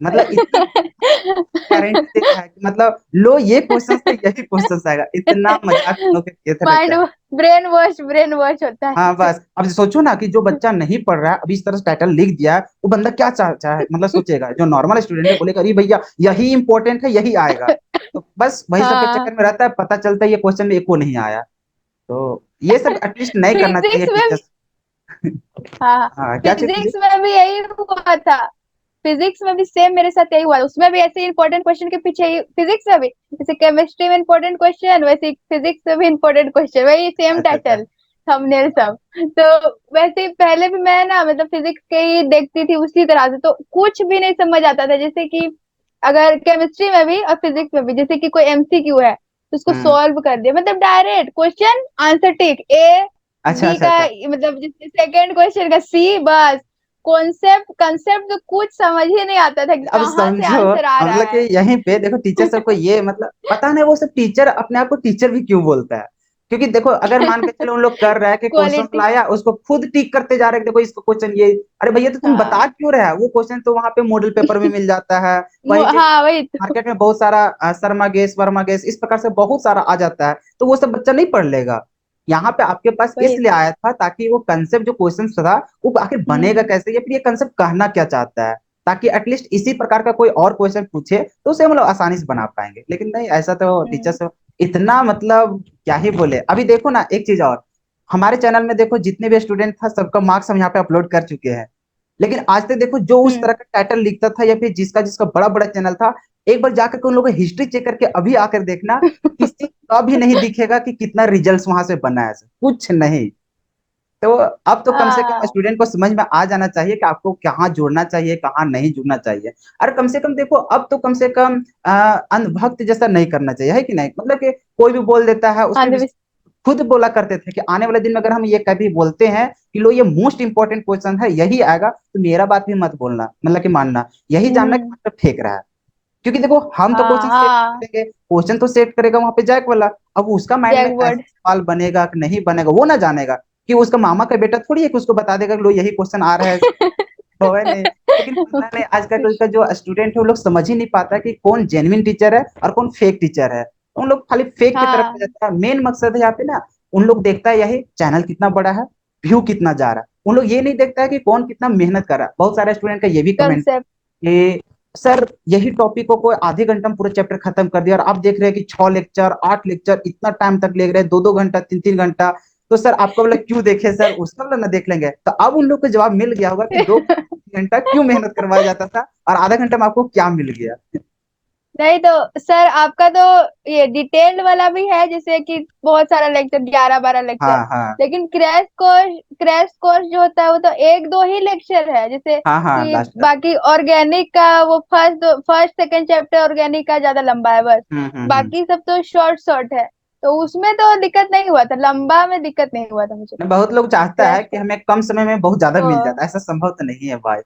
मतलब इतना गारंटी दे रहा है कि मतलब लो ये क्वेश्चन से यही क्वेश्चन आएगा, इतना मजाक हम लोग के किए थे ना माइंड, क्या। ब्रेन वॉश होता है। हाँ बस अब सोचो ना कि जो बच्चा नहीं पढ़ रहा है अभी इस तरह से टाइटल लिख दिया है, वो बंदा क्या चाहता है, मतलब सोचेगा जो नॉर्मल स्टूडेंट है बोलेगा अरे भैया यही इंपॉर्टेंट है यही आएगा। तो बस वही सब के हाँ, चक्कर में रहता है, पता चलता है ये क्वेश्चन में एको नहीं आया। तो ये सब एटलीस्ट नहीं करना चाहिए फिजिक्स में भी, टीचर्स। हाँ, हाँ क्या चीज फिजिक्स कीजिए। में भी यही हुआ था। फिजिक्स में भी सेम मेरे साथ यही हुआ, उसमें भी ऐसे इंपॉर्टेंट क्वेश्चन के पीछे ही, फिजिक्स में भी जैसे केमिस्ट्री में इंपॉर्टेंट क्वेश्चन, वैसे फिजिक्स में भी इंपॉर्टेंट क्वेश्चन, वही सेम अच्छा अच्छा। टाइटल, थंबनेल सब। तो वैसे ही पहले भी मैं ना मतलब फिजिक्स के ही देखती थी उसी तरह से, तो कुछ भी नहीं समझ आता था। जैसे कि अगर केमिस्ट्री में भी और फिजिक्स में भी जैसे कि कोई एमसीक्यू है तो उसको हम्म। सॉल्व कर दिया, मतलब डायरेक्ट क्वेश्चन आंसर टिक ए, अच्छा बी अच्छा का अच्छा। मतलब जैसे सेकंड क्वेश्चन का सी, बस कॉन्सेप्ट कंसेप्ट तो कुछ समझ ही नहीं आता था कि अब कहाँ से समझो आंसर आ रहा मतलब कि है। यहीं पे देखो टीचर सबको ये मतलब पता नहीं वो सब टीचर अपने आप को टीचर भी क्यों बोलता है। क्योंकि देखो अगर मान के चलो उन लोग कर रहा है कि क्वेश्चन क्वालिटी, लाया उसको खुद टिक करते जा रहे हैं कि देखो इसको क्वेश्चन ये, अरे भैया तो तुम बता हाँ। क्यों रहे हो, वो क्वेश्चन तो वहां पे मॉडल पेपर में मिल जाता है। वही चीज हाँ वही तो, मार्केट में बहुत सारा शर्मा गैस वर्मा गैस इस प्रकार से बहुत सारा आ जाता है, तो वो सब बच्चा नहीं पढ़ लेगा। यहाँ पे आपके पास वही इसलिए तो। आया था ताकि वो कंसेप्ट जो क्वेश्चन था वो आखिर बनेगा हम्म कैसे या फिर ये कंसेप्ट कहना क्या चाहता है, ताकि एटलीस्ट इसी प्रकार का कोई और क्वेश्चन पूछे तो उसे हम लोग आसानी से बना पाएंगे। लेकिन नहीं ऐसा तो हम्म टीचर्स इतना मतलब क्या ही बोले। अभी देखो ना एक चीज और, हमारे चैनल में देखो जितने भी स्टूडेंट था सबका मार्क्स हम यहाँ पे अपलोड कर चुके हैं। लेकिन आज तक देखो जो उस हम्म तरह का टाइटल लिखता था या फिर जिसका जिसका बड़ा बड़ा चैनल था, एक बार जाकर के उन लोगों को हिस्ट्री चेक करके अभी आकर देखना, किसी का भी नहीं दिखेगा कि कितना रिजल्ट्स वहां से बना है, कुछ नहीं। तो अब तो कम से कम हाँ स्टूडेंट को समझ में आ जाना चाहिए कि आपको कहाँ जुड़ना चाहिए कहाँ नहीं जुड़ना चाहिए। अरे कम से कम देखो अब तो कम से कम अंधभक्त जैसा नहीं करना चाहिए है कि नहीं, मतलब कि कोई भी बोल देता है उसमें भी। अंधविश्वास, खुद बोला करते थे कि आने वाले दिन में अगर हम ये कभी बोलते हैं कि लो ये मोस्ट इंपॉर्टेंट क्वेश्चन है यही आएगा, तो मेरा बात भी मत बोलना, मतलब कि मानना यही जानना कि हम्म, मतलब फेंक रहा है। क्योंकि देखो हम तो हाँ क्वेश्चन सेट हाँ, करेंगे, क्वेश्चन तो सेट करेगा वहां पे जैक वाला। अब उसका माइंड में ऐसा जैकबोर्ड। सवाल बनेगा कि नहीं बनेगा वो ना जानेगा, कि उसका मामा का बेटा थोड़ी है कि उसको बता देगा कि लो यही क्वेश्चन आ रहा है। तो है नहीं। लेकिन पता नहीं आजकल का जो स्टूडेंट है वो लोग समझ ही नहीं पाता कि कौन जेन्युइन टीचर है और कौन फेक टीचर है। उन लोग खाली फेक की तरफ ले हाँ, जाता है। मेन मकसद है यहाँ पे ना, उन लोग देखता है यही चैनल कितना बड़ा है, व्यू कितना जा रहा है, उन लोग ये नहीं देखता है कि कौन कितना मेहनत कर रहा है। बहुत सारे स्टूडेंट का ये भी कमेंट कंसेप्ट। कि सर यही टॉपिक को कोई आधे घंटा में पूरा चैप्टर खत्म कर दिया और आप देख रहे हैं कि 6 लेक्चर 8 लेक्चर इतना टाइम तक ले रहे हैं 2-2 घंटा 3-3 घंटा। तो सर आपका वाला क्यों देखे सर, उसका वाला ना देख लेंगे। तो अब उन लोग को जवाब मिल गया होगा कि 2 घंटा क्यों मेहनत करवाया जाता था और आधा घंटा में आपको क्या मिल गया। नहीं तो सर आपका तो ये डिटेल्ड वाला भी है, जैसे कि बहुत सारा लेक्चर, 11-12 लेक्चर। हाँ हाँ लेकिन क्रैश कोर्स जो होता है वो तो एक दो ही लेक्चर है, जैसे हाँ हाँ कि लास्ट। बाकी ऑर्गेनिक का वो फर्स्ट सेकंड चैप्टर ऑर्गेनिक का ज्यादा लंबा है बस। हम्म। बाकी सब तो शॉर्ट शॉर्ट है, तो उसमें तो दिक्कत नहीं हुआ था, लंबा में दिक्कत नहीं हुआ था मुझे। बहुत लोग चाहता है क्रैश कि कोर्स हमें कम समय में बहुत ज्यादा तो मिल जाता है, ऐसा संभव तो नहीं है भाई,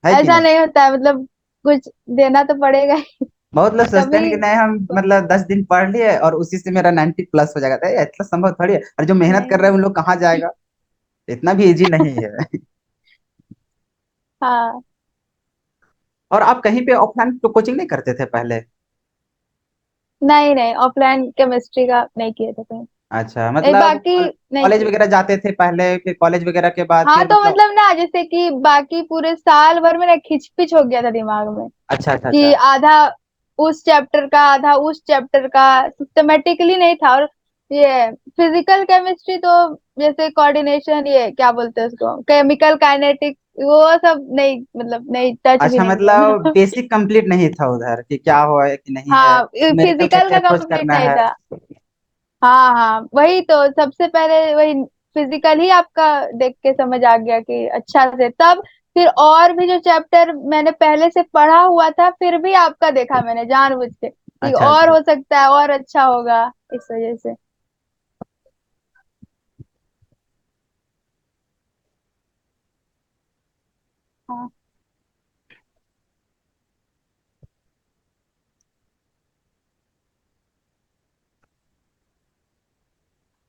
है कि ऐसा नहीं। नहीं होता है, मतलब कुछ देना तो पड़ेगा ही, बहुत लोग सोचते हैं तभी। कि नहीं हम मतलब 10 दिन पढ़ लिए और उसी से मेरा 90+ हो जाएगा, तो ये इतना संभव थोड़ी है। और जो मेहनत कर रहे नहीं, हैं उन लोग कहाँ जाएगा, इतना भी इजी नहीं है। हाँ, और आप कहीं पे ऑफलाइन तो कोचिंग नहीं करते थे पहले। नहीं नहीं, ऑफलाइन केमिस्ट्री का नहीं किए थे कहीं। अच्छा नहीं, मतलब बाकी नहीं कॉलेज किए। वगैरह जाते थे पहले, फिर कॉलेज वगैरह के बाद हाँ फिर तो मतलब। मतलब ना, जैसे कि बाकी पूरे साल भर में ना खिचपिच हो गया था दिमाग में, अच्छा अच्छा कि अच्छा। आधा उस चैप्टर का आधा उस चैप्टर का, सिस्टमेटिकली नहीं था। और ये फिजिकल केमिस्ट्री तो जैसे कोऑर्डिनेशन, ये क्या बोलते हैं उसको, केमिकल काइनेटिक्स, वो सब नहीं, मतलब नहीं, टच भी अच्छा नहीं किया मतलब था। बेसिक कंप्लीट नहीं था उधर कि क्या हो है कि नहीं है, हाँ, न्यूमेरिकल फिजिकल कैसे का अप्रोच कंप्लीट करना नहीं है। था। हाँ हाँ, वही तो सबसे पहले वही फिजिकल ही आपका देख के समझ आ गया कि अच्छा से, तब फिर और भी जो चैप्टर मैंने पहले से पढ़ा हुआ था फिर भी आपका देखा मैंने जानबूझ के कि अच्छा और अच्छा। हो सकता है और अच्छा होगा, इस वजह से। हाँ,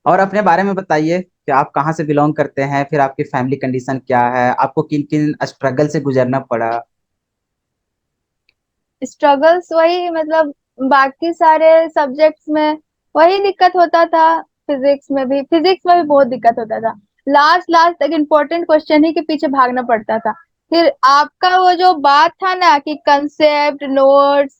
और अपने बारे में बताइए कि आप कहाँ से बिलोंग करते हैं, फिर आपकी फैमिली कंडीशन क्या है, आपको किन किन स्ट्रगल से गुजरना पड़ा। स्ट्रगल्स वही मतलब बाकी सारे सब्जेक्ट्स में वही दिक्कत होता था। फिजिक्स में भी बहुत दिक्कत होता था। लास्ट लास्ट तक इम्पोर्टेंट क्वेश्चन ही के पीछे भागना पड़ता था। फिर आपका वो जो बात था ना कि कंसेप्ट नोट्स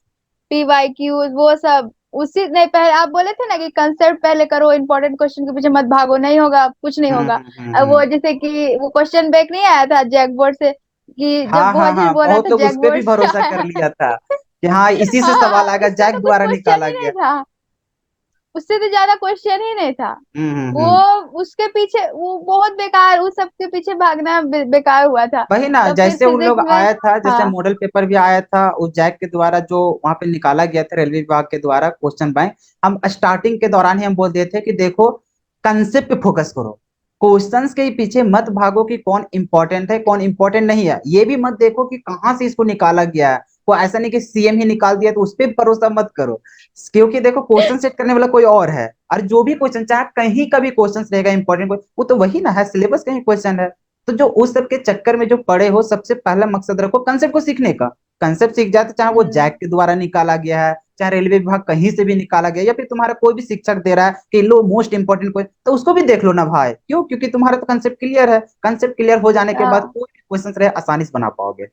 पीवाईक्यूज वो सब उसी नहीं, पहले आप बोले थे ना कि कंसेप्ट पहले करो, इम्पोर्टेंट क्वेश्चन के पीछे मत भागो, नहीं होगा कुछ नहीं होगा। अब वो जैसे कि वो क्वेश्चन बैक नहीं आया था जैक बोर्ड से, कि जब हाँ हाँ बहुत जन हाँ, बोल रहा बहुत था लोग उस जैक पे भी बोर्ड से भरोसा कर आया लिया था कि हाँ इसी से सवाल हाँ, आएगा, उससे जैक तो कुछ द्वारा क्वेश्चन निकाला ही नहीं गया। था। उससे तो ज्यादा क्वेश्चन ही नहीं था। वो हम्म। उसके पीछे वो बहुत बेकार, उस सब के पीछे भागना बेकार हुआ था। वही ना, तब फिर जैसे उन लोग फिजिक्स में आया था, जैसे हाँ मॉडल पेपर भी आया था उस जैक के द्वारा जो वहां पे निकाला गया था रेलवे विभाग के द्वारा क्वेश्चन बैंक। हम स्टार्टिंग के दौरान ही हम बोल दिए थे कि देखो कंसेप्ट पे फोकस करो, क्वेश्चंस के पीछे मत भागो कि कौन इंपॉर्टेंट है कौन इंपॉर्टेंट नहीं है, ये भी मत देखो कि कहाँ से इसको निकाला गया है। वो ऐसा नहीं कि सीएम ही निकाल दिया तो उस पर भरोसा मत करो, क्योंकि देखो क्वेश्चन सेट करने वाला कोई और है। और जो भी क्वेश्चन चाहे कहीं का भी क्वेश्चन रहेगा इंपॉर्टेंट, वो तो वही ना है, सिलेबस का ही क्वेश्चन है। तो जो उस सब के चक्कर में जो पड़े हो, सबसे पहला मकसद रखो कंसेप्ट को सीखने का। कंसेप्ट सीख जाते, चाहे वो हम्म, जैक के द्वारा निकाला गया है, चाहे रेलवे विभाग कहीं से भी निकाला गया, या फिर तुम्हारा कोई भी शिक्षक दे रहा है कि लो मोस्ट इंपोर्टेंट क्वेश्चन, तो उसको भी देख लो ना भाई। क्यों? क्योंकि तुम्हारा तो कंसेप्ट क्लियर है, कंसेप्ट क्लियर हो जाने के बाद हाँ कोई भी क्वेश्चन रहे आसानी से बना पाओगे।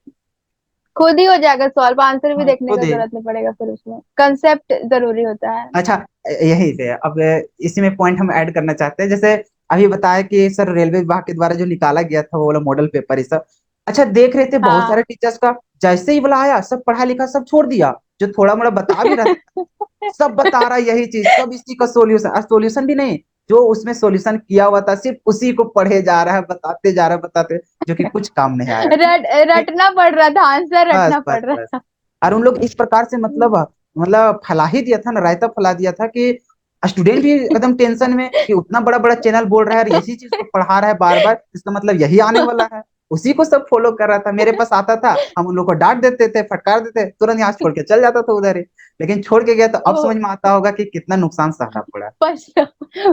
खुद ही हो जाएगा सॉल्व, आंसर भी हाँ देखने खुद का ही। जरूरत नहीं पड़ेगा, फिर उसमें कंसेप्ट जरूरी होता है। अच्छा, यही से अब इसी में पॉइंट हम ऐड करना चाहते हैं, जैसे अभी बताया कि सर रेलवे विभाग के द्वारा जो निकाला गया था वो वाला मॉडल पेपर ये सब। अच्छा, देख रहे थे बहुत सारे हाँ टीचर्स का जैसे ही वाला आया सब पढ़ा लिखा सब छोड़ दिया, जो थोड़ा मोड़ा बता भी रहा था सब बता रहा है यही चीज, सब इसी का सोल्यूशन, सोल्यूशन भी नहीं, जो उसमें सोल्यूशन किया हुआ था सिर्फ उसी को पढ़े जा रहा है, बताते जा रहा है बताते, जो कि कुछ काम नहीं आया। रटना पड़ रहा था, आंसर बस रटना बस पड़ रहा बस। था। और उन लोग इस प्रकार से मतलब फैला ही दिया था ना, रायता फैला दिया था कि स्टूडेंट भी एकदम टेंशन में कि उतना बड़ा बड़ा चैनल बोल रहा है और इसी चीज को पढ़ा रहा है बार बार, इसका मतलब यही आने वाला है। उसी को सब फॉलो कर रहा था, मेरे पास आता था, हम उन लोग को डांट देते थे फटकार देते, तुरंत यहाँ छोड़ के चल जाता था उधर ही। लेकिन छोड़ के गया तो अब ओ, समझ में आता होगा कि कितना नुकसान सहना पड़ा।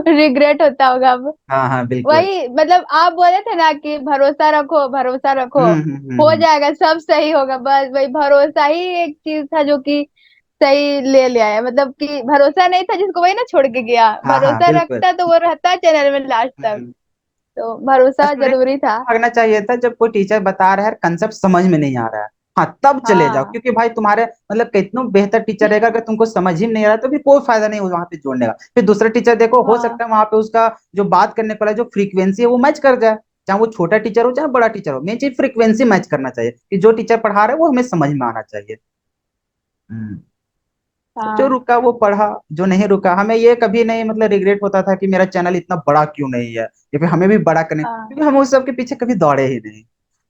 रिग्रेट होता होगा अब। हाँ हाँ बिल्कुल। वही मतलब आप बोले थे ना कि भरोसा रखो भरोसा रखो, हो हम्म। जाएगा सब सही होगा, बस वही भरोसा ही एक चीज था जो कि सही ले आया। मतलब कि भरोसा नहीं था जिसको, वही ना छोड़ के गया, हाँ हाँ भरोसा बिल्कुल। रखता तो वो रहता चैनल में लास्ट तक। हम्म। तो भरोसा स्टूडेंट जरूरी था। भागना चाहिए था जब कोई टीचर बता रहा है कंसेप्ट समझ में नहीं आ रहा है, हाँ तब चले जाओ, हाँ क्योंकि भाई तुम्हारे मतलब कितना बेहतर टीचर रहेगा, अगर तुमको समझ ही नहीं आ रहा तो भी कोई फायदा नहीं वहां पे जोड़ने का। फिर दूसरा टीचर देखो, हो हाँ सकता है वहां पे उसका जो बात करने वाला जो फ्रीक्वेंसी है वो मैच कर जाए, चाहे वो छोटा टीचर हो चाहे बड़ा टीचर हो, मेन चीज फ्रीक्वेंसी मैच करना चाहिए कि जो टीचर पढ़ा रहा है वो हमें समझ में आना चाहिए। हम्म। तो जो हाँ रुका वो पढ़ा, जो नहीं रुका हमें ये कभी नहीं मतलब रिग्रेट होता था कि मेरा चैनल इतना बड़ा क्यों नहीं है, या फिर हमें भी बड़ा करने, हाँ क्योंकि हम उस सब के पीछे कभी दौड़े ही नहीं।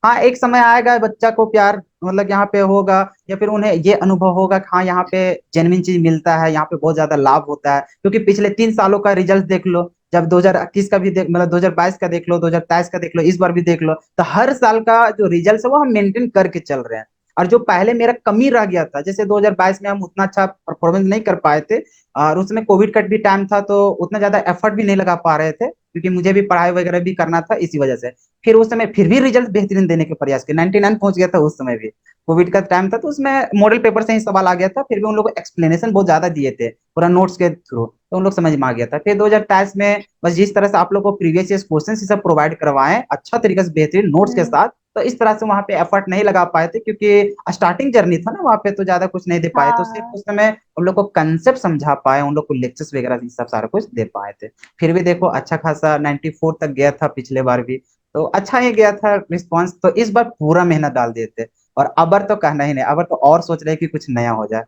हाँ एक समय आएगा बच्चा को प्यार मतलब यहाँ पे होगा, या फिर उन्हें ये अनुभव होगा कि हाँ यहाँ पे जेन्युइन चीज मिलता है, यहाँ पे बहुत ज्यादा लाभ होता है, क्योंकि पिछले 3 सालों का रिजल्ट देख लो, जब 2021 का भी देख मतलब 2022 का देख लो, 2023 का देख लो, इस बार भी देख लो, तो हर साल का जो रिजल्ट है वो हम मेंटेन करके चल रहे हैं। और जो पहले मेरा कमी रह गया था, जैसे 2022 में हम उतना अच्छा परफॉर्मेंस नहीं कर पाए थे, और उसमें कोविड का भी टाइम था तो उतना ज्यादा एफर्ट भी नहीं लगा पा रहे थे, क्योंकि मुझे भी पढ़ाई वगैरह भी करना था इसी वजह से। फिर उस समय फिर भी रिजल्ट बेहतरीन देने के प्रयास किए, 99 पहुंच गया था उस समय भी। कोविड का टाइम था तो उसमें मॉडल पेपर से ही सवाल आ गया था, फिर भी उन लोग एक्सप्लेनेशन बहुत ज्यादा दिए थे पूरा नोट्स के थ्रू, तो उन लोग समझ में आ गया था। फिर 2023 में बस जिस तरह से आप लोग को प्रीवियस ईयर क्वेश्चन सब प्रोवाइड करवाएं अच्छा तरीके से बेहतरीन नोट्स के हम्म, साथ, तो इस तरह से वहां पे एफर्ट नहीं लगा पाए थे, क्योंकि स्टार्टिंग जर्नी था ना वहां पे, तो ज्यादा कुछ नहीं दे पाए, तो सिर्फ हाँ उस समय उन लोग को कंसेप्ट समझा पाए, उन लोग को लेक्चर्स वगैरह सब सारा कुछ दे पाए थे। फिर भी देखो अच्छा खासा 94 तक गया था पिछले बार भी, तो अच्छा ही गया था रिस्पॉन्स, तो इस बार पूरा मेहनत डाल दिए थे। और अबर तो कहना ही नहीं, अबर तो और सोच रहे हैं कि कुछ नया हो जाए।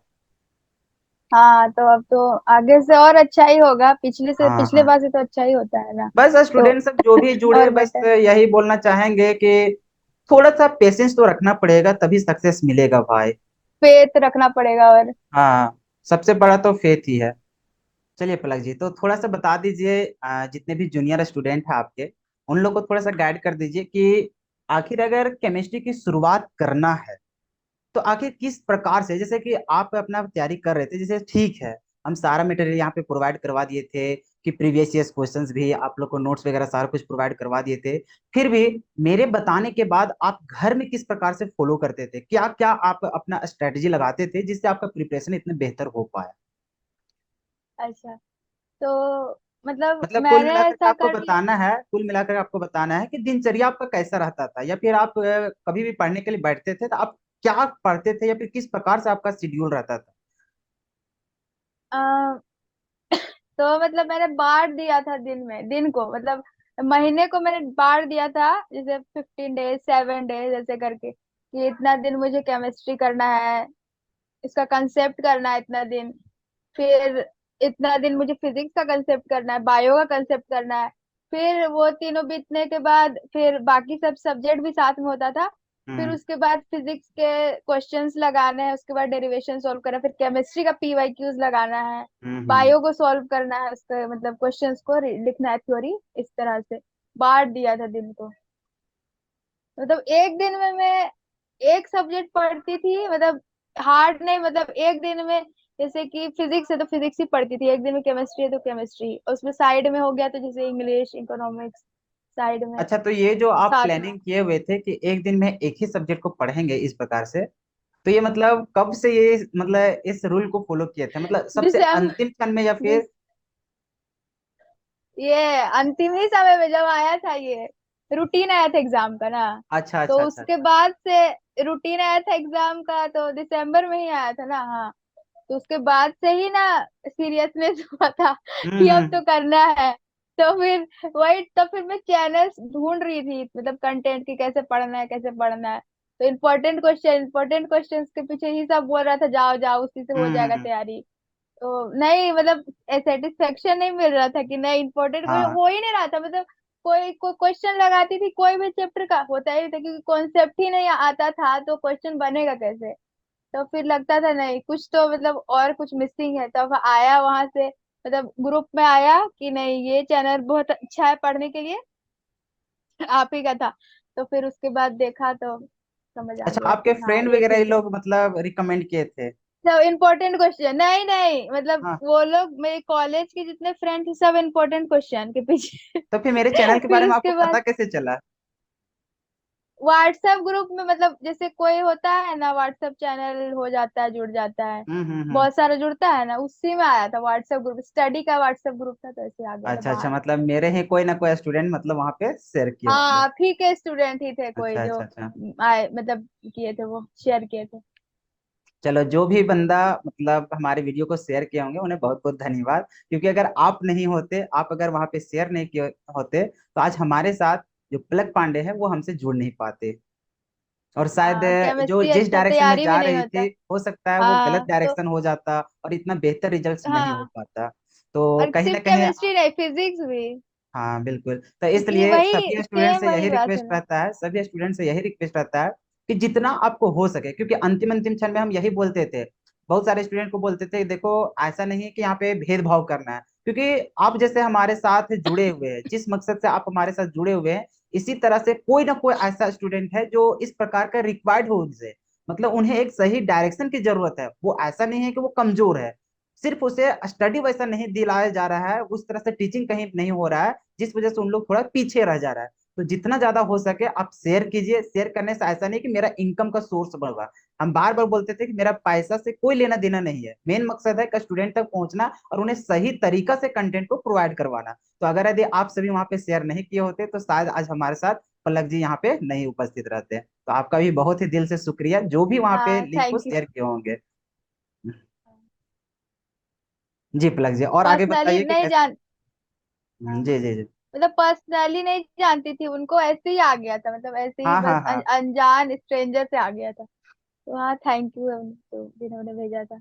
हाँ, तो अब तो आगे से और अच्छा ही होगा, हाँ पिछले हाँ। बार से तो अच्छा ही होता है ना। बस तो स्टूडेंट सब जो भी जुड़े और बस बेटर, यही बोलना चाहेंगे कि थोड़ा सा पेशेंस तो रखना पड़ेगा, तभी सक्सेस मिलेगा भाई। फेथ रखना पड़ेगा। और हाँ, सबसे बड़ा तो फेथ ही है। चलिए पलक जी, तो थोड़ा सा बता दीजिए जितने भी जूनियर स्टूडेंट हैं आपके, उन लोग को थोड़ा सा गाइड कर दीजिए कि आखिर अगर केमिस्ट्री की शुरुआत करना है तो आखिर किस प्रकार से, जैसे कि आप अपना तैयारी कर रहे थे, जैसे ठीक है हम सारा मटेरियल यहाँ पे प्रोवाइड करवा दिए थे कि प्रीवियस ईयर्स क्वेश्चंस भी आप लोग को नोट्स वगैरह सारा कुछ प्रोवाइड करवा दिए थे, फिर भी मेरे बताने के बाद आप घर में किस प्रकार से फॉलो करते थे, क्या क्या आप अपना स्ट्रेटेजी लगाते थे जिससे आपका प्रिपरेशन इतने बेहतर हो पाया? अच्छा, तो मतलब मतलब कुल मैंने मिलाकर के ऐसा आपको कर लिया। बताना है, कुल मिलाकर आपको बताना है कि दिनचर्या आपका कैसा रहता था, या फिर आप कभी भी पढ़ने के लिए बैठते थे तो आप क्या पढ़ते थे, या फिर किस प्रकार से आपका शेड्यूल रहता था? अ, तो मतलब मैंने बांट दिया था दिन में, दिन को मतलब महीने को मैंने बांट दिया था, जैसे 15 डेज 7 डेज ऐसे करके, कि इतना दिन मुझे केमिस्ट्री करना है, इसका कंसेप्ट करना है इतना दिन, फिर इतना दिन मुझे फिजिक्स का कंसेप्ट करना है, बायो का कंसेप्ट करना है। फिर वो तीनों बीतने के बाद फिर बाकी सब सब्जेक्ट भी साथ में होता था। फिर हम्म उसके बाद फिजिक्स के क्वेश्चंस लगाने हैं, उसके बाद डेरिवेशन सॉल्व करना है, फिर केमिस्ट्री का पीवाईक्यूज लगाना है, हम्म। बायो को सॉल्व करना है, उसके मतलब क्वेश्चंस को लिखना है, थ्योरी, इस तरह से बांट दिया था दिन को। मतलब एक दिन में मैं एक सब्जेक्ट पढ़ती थी, मतलब हार्ड नहीं, मतलब एक दिन में जैसे कि फिजिक्स है तो फिजिक्स ही पढ़ती थी, एक दिन में केमिस्ट्री है तो केमिस्ट्री, उसमें साइड में हो गया तो जैसे इंग्लिश इकोनॉमिक्स साइड में अच्छा, तो ये जो आप साथ में। प्लानिंग किए हुए थे कि एक दिन में एक ही सब्जेक्ट को पढ़ेंगे इस प्रकार से, तो ये मतलब कब से ये मतलब इस रूल को फॉलो किए थे, मतलब सबसे दिसंबर अंतिम क्षण में या दिस फिर? ये अंतिम ही समय में जब आया था, ये रूटीन आया था एग्जाम का ना, अच्छा तो अच्छा अच्छा उसके अच्छा। बाद से रूटीन आया था एग्जाम का, तो दिसंबर में ही आया था ना, हाँ। तो उसके बाद से ही ना सीरियसनेस हुआ था कि अब तो हम्म। करना है। तो फिर वही, तो फिर मैं चैनल्स ढूंढ रही थी, मतलब कंटेंट की, कैसे पढ़ना है कैसे पढ़ना है। तो इम्पोर्टेंट क्वेश्चंस के पीछे ही सब बोल रहा था, जाओ जाओ उसी से हो जाएगा हम्म। तैयारी। तो नहीं, मतलब सेटिस्फेक्शन नहीं मिल रहा था कि नहीं, इम्पोर्टेंट कोई हाँ हो ही नहीं रहा था, मतलब कोई कोई क्वेश्चन लगाती थी, कोई भी चैप्टर का होता ही नहीं था, क्योंकि कॉन्सेप्ट ही नहीं आता था तो क्वेश्चन बनेगा कैसे। तो फिर लगता था नहीं, कुछ तो मतलब और कुछ मिसिंग है, तब आया वहां से, मतलब ग्रुप में आया कि नहीं ये चैनल बहुत अच्छा है पढ़ने के लिए, आप ही का था। तो फिर उसके बाद देखा तो समझ आ अच्छा, गया आपके कि हाँ फ्रेंड ये वगैरह ये ठीक है। लोग मतलब रिकमेंड किए थे? सब इम्पोर्टेंट क्वेश्चन, नहीं नहीं, मतलब हाँ, वो लोग मेरे कॉलेज के जितने फ्रेंड थे सब इम्पोर्टेंट क्वेश्चन के पीछे। तो फिर मेरे चैनल के बारे फिर में आपको उसके पता बाद कैसे चला? व्हाट्सएप ग्रुप में, मतलब जैसे कोई होता है ना व्हाट्सएप चैनल हो जाता है, जुड़ जाता है, हम्म। बहुत सारा जुड़ता है ना, उसी में आया था व्हाट्सएप ग्रुप, स्टडी का व्हाट्सएप ग्रुप था, तो ऐसे आ गया था अच्छा अच्छा, बाहर। मतलब मेरे ही कोई ना कोई स्टूडेंट मतलब वहां पे शेयर किए हाँ, होंगे। आप ही के स्टूडेंट ही थे कोई अच्छा जो अच्छा अच्छा। आए, मतलब किए थे, वो शेयर किए थे। चलो, जो भी बंदा मतलब हमारे वीडियो को शेयर किए होंगे उन्हें बहुत बहुत धन्यवाद, क्योंकि अगर आप नहीं होते, आप अगर वहां पे शेयर नहीं किए होते, तो आज हमारे साथ जो पलक पांडे हैं वो हमसे जुड़ नहीं पाते, और शायद हाँ, जो केमिस्ट्री जिस अच्छा डायरेक्शन में तैयारी भी जा नहीं रही होता। थी हो सकता है वो गलत हाँ तो डायरेक्शन हो जाता और इतना बेहतर रिजल्ट नहीं हो हाँ, पाता। तो और कहीं ना सिर्फ कहीं, केमिस्ट्री नहीं, फिजिक्स भी, हाँ बिल्कुल, तो क्योंकि इसलिए वही सभी स्टूडेंट सेम से वही यही बात है रिक्वेस्ट ना। रहता है, सभी स्टूडेंट से यही रिक्वेस्ट रहता है कि जितना आपको हो सके, क्योंकि अंतिम अंतिम क्षण में हम यही बोलते थे, बहुत सारे स्टूडेंट को बोलते थे, देखो ऐसा नहीं है कि यहाँ पे भेदभाव करना है, क्योंकि आप जैसे हमारे साथ जुड़े हुए हैं, जिस मकसद से आप हमारे साथ जुड़े हुए हैं, इसी तरह से कोई ना कोई ऐसा स्टूडेंट है जो इस प्रकार का रिक्वायर्ड हो उनसे, मतलब उन्हें एक सही डायरेक्शन की जरूरत है, वो ऐसा नहीं है कि वो कमजोर है, सिर्फ उसे स्टडी वैसा नहीं दिलाया जा रहा है, उस तरह से टीचिंग कहीं नहीं हो रहा है, जिस वजह से उन लोग थोड़ा पीछे रह जा रहा है। तो जितना ज्यादा हो सके आप शेयर कीजिए, शेयर करने से ऐसा नहीं कि मेरा इनकम का सोर्स बढ़ेगा, हम बार बार बोलते थे कि मेरा पैसा से कोई लेना देना नहीं है, मेन मकसद है कि स्टूडेंट तक पहुंचना और उन्हें सही तरीका से कंटेंट को प्रोवाइड करवाना। तो अगर यदि आप सभी वहां पे शेयर नहीं किए होते तो शायद आज हमारे साथ पलक जी यहाँ पे नहीं उपस्थित रहते। तो आपका भी बहुत ही दिल से शुक्रिया, जो भी वहां पे हाँ, लिंक को थैंक यू। शेयर किए होंगे। जी पलक जी, और आगे पर्सनली बताइए कि नहीं कैसे। जान हाँ, जी जी जी। मतलब पर्सनली नहीं जानती थी उनको, ऐसे ही आ गया था, मतलब ऐसे ही हाँ बस हाँ हाँ। अनजान स्ट्रेंजर से आ गया था। तो हाँ, थैंक यू उनको जिन्होंने भेजा था, हाँ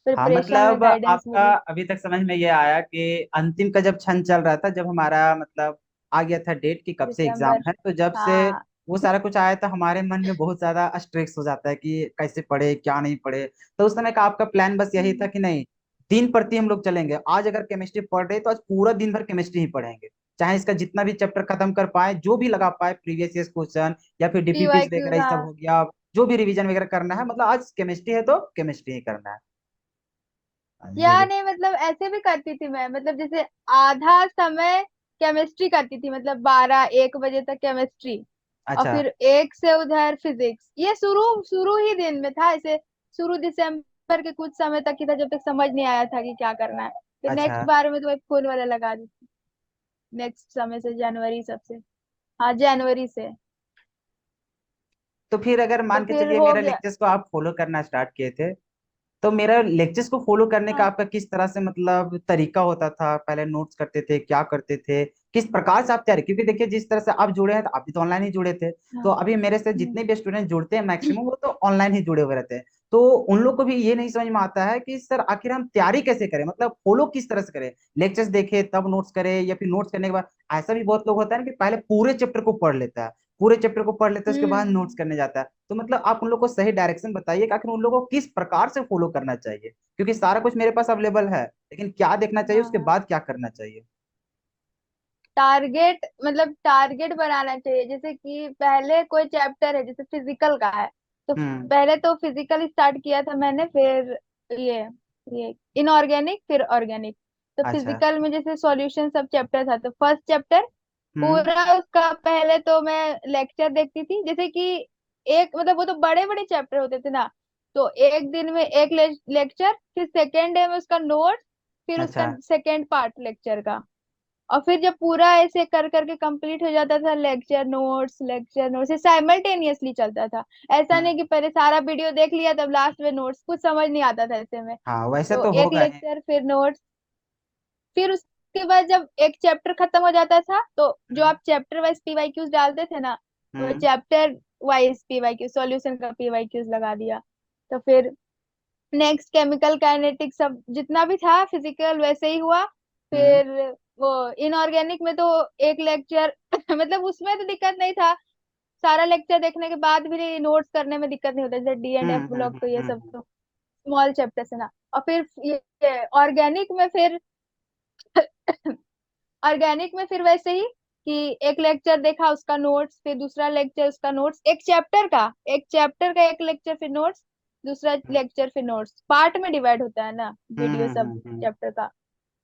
प्रिपरेशन में मतलब गाइडेंस आपका मिली। अभी तक समझ में ये आया कि अंतिम का जब क्षण चल रहा था, जब हमारा मतलब आ गया था डेट की कब से एग्जाम दिसंबर, है, तो जब से हाँ। वो सारा कुछ आया था हमारे मन में बहुत ज्यादा स्ट्रेस हो जाता है कि कैसे पढ़े क्या नहीं पढ़े। तो उस समय का आपका प्लान बस यही था हम्म, कि नहीं, दिन प्रति हम लोग चलेंगे, आज अगर केमिस्ट्री पढ़ रहे तो आज पूरा दिन भर केमिस्ट्री ही पढ़ेंगे, चाहे इसका जितना भी चैप्टर खत्म कर पाए, जो भी लगा पाए प्रीवियस ईयर क्वेश्चन या फिर डीपीपीज पीवाईक्यू, वगैरह ये सब हाँ। हो गया, जो भी रिवीजन वगैरह करना है, मतलब आज केमिस्ट्री है तो केमिस्ट्री ही करना है। ये। या नहीं, मतलब ऐसे भी करती थी मैं, मतलब जैसे आधा समय केमिस्ट्री करती थी, मतलब 12-1 बजे तक केमिस्ट्री, और अच्छा फिर एक से उधर फिजिक्स। ये शुरू शुरू ही दिन में था ऐसे, शुरू दिसंबर के कुछ समय तक ही था, जब तक समझ नहीं आया था कि क्या करना है। फिर अच्छा। नेक्स्ट बार में तो मैं फुल वाला लगा दी थी। नेक्स्ट समय से जनवरी सबसे, हाँ जनवरी से। तो फिर अगर तो मान के फिर चलिए हो मेरा गया। लेक्चर्स को आप फॉलो करना स्टार्ट किए थे, तो मेरा लेक्चर्स को फॉलो करने का हाँ आपका किस तरह से मतलब तरीका होता था? पहले नोट्स करते थे, क्या करते थे, किस प्रकार से आप तैयारी? क्योंकि देखिए जिस तरह से आप जुड़े हैं तो आप भी तो ऑनलाइन ही जुड़े थे। तो हाँ। अभी मेरे से जितने हम्म। भी स्टूडेंट जुड़ते हैं मैक्सिमम वो तो ऑनलाइन ही जुड़े हुए रहते हैं। तो उन लोग को भी ये नहीं समझ में आता है कि सर आखिर हम तैयारी कैसे करें, मतलब फॉलो किस तरह से करें। लेक्चर्स देखे तब नोट्स करें, या फिर नोट्स करने के बाद ऐसा भी बहुत लोग होता है ना कि पहले पूरे चैप्टर को पढ़ लेता है, पूरे चैप्टर को पढ़ लेते हैं उसके बाद नोट्स हम्म। करने जाता है। तो मतलब आप उन लोग को सही डायरेक्शन बताइए कि आखिर उन लोगों को किस प्रकार से फॉलो करना चाहिए, क्योंकि सारा कुछ मेरे पास अवेलेबल है, लेकिन क्या देखना चाहिए हाँ उसके हाँ। बाद क्या करना चाहिए। टारगेट, मतलब टारगेट बनाना चाहिए। जैसे कि पहले कोई चैप्टर है, जैसे फिजिकल का है, तो हम्म। पहले तो फिजिकल स्टार्ट किया था मैंने, फिर ये ये इनऑर्गेनिक, फिर ऑर्गेनिक। तो अच्छा। फिजिकल में जैसे सॉल्यूशन सब चैप्टर था, तो फर्स्ट चैप्टर हम्म। पूरा उसका पहले तो मैं लेक्चर देखती थी। जैसे कि एक, मतलब वो तो बड़े बड़े चैप्टर होते थे ना, तो एक दिन में एक लेक्चर, फिर सेकेंड डे में उसका नोट, फिर उसका अच्छा। सेकेंड पार्ट लेक्चर का। और फिर जब पूरा ऐसे कर करके कंप्लीट हो जाता था, लेक्चर नोट्स ये साइमल्टेनियसली चलता था। ऐसा हम्म। नहीं कि पहले सारा वीडियो देख लिया तब लास्ट में नोट्स, कुछ समझ नहीं आता था ऐसे में। हाँ वैसे तो तो एक होगा ही। लेक्चर फिर नोट्स, फिर उसके बाद जब एक चैप्टर खत्म हो जाता था, तो जो हम्म। आप चैप्टर वाइज पीवाईक्यूज डालते थे ना, वो हम्म। चैप्टर वाइज पीवाईक्यू सॉल्यूशन का पीवाईक्यूज लगा दिया। तो फिर नेक्स्ट केमिकल काइनेटिक्स सब जितना भी था फिजिकल वैसे ही हुआ। हम्म। फिर वो इनऑर्गेनिक में तो एक लेक्चर मतलब उसमें तो दिक्कत नहीं था, सारा लेक्चर देखने के बाद भी नोट्स करने में दिक्कत नहीं होता, जैसे डी एंड एफ ब्लॉक, तो ये सब तो स्मॉल चैप्टर है ना। और फिर ये ऑर्गेनिक में फिर ऑर्गेनिक में फिर वैसे ही कि एक लेक्चर देखा उसका नोट्स, फिर दूसरा लेक्चर उसका नोट्स, एक चैप्टर का एक लेक्चर फिर नोट्स, दूसरा लेक्चर फिर नोट्स। पार्ट में डिवाइड होता है ना वीडियो सब हम्म। चैप्टर का।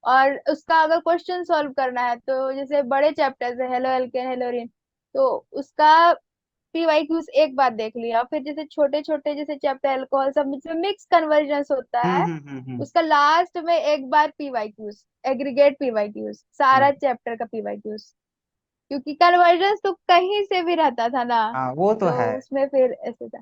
और उसका अगर क्वेश्चन सॉल्व करना है, तो जैसे बड़े चैप्टर्स है, हेलो एल्केन हेलोरिन, तो उसका पीवाईक्यूज एक बार देख लिया। फिर जैसे छोटे छोटे जैसे चैप्टर अल्कोहल सब में मिक्स कन्वर्जन्स होता है, हम्म। उसका लास्ट में एक बार पीवाईक्यूज, एग्रीगेट पीवाईक्यूज, सारा चैप्टर का पीवाईक्यूज, क्योंकि कन्वर्जन्स तो कहीं से भी रहता था ना, हाँ वो तो तो है। उसमें फिर ऐसे था।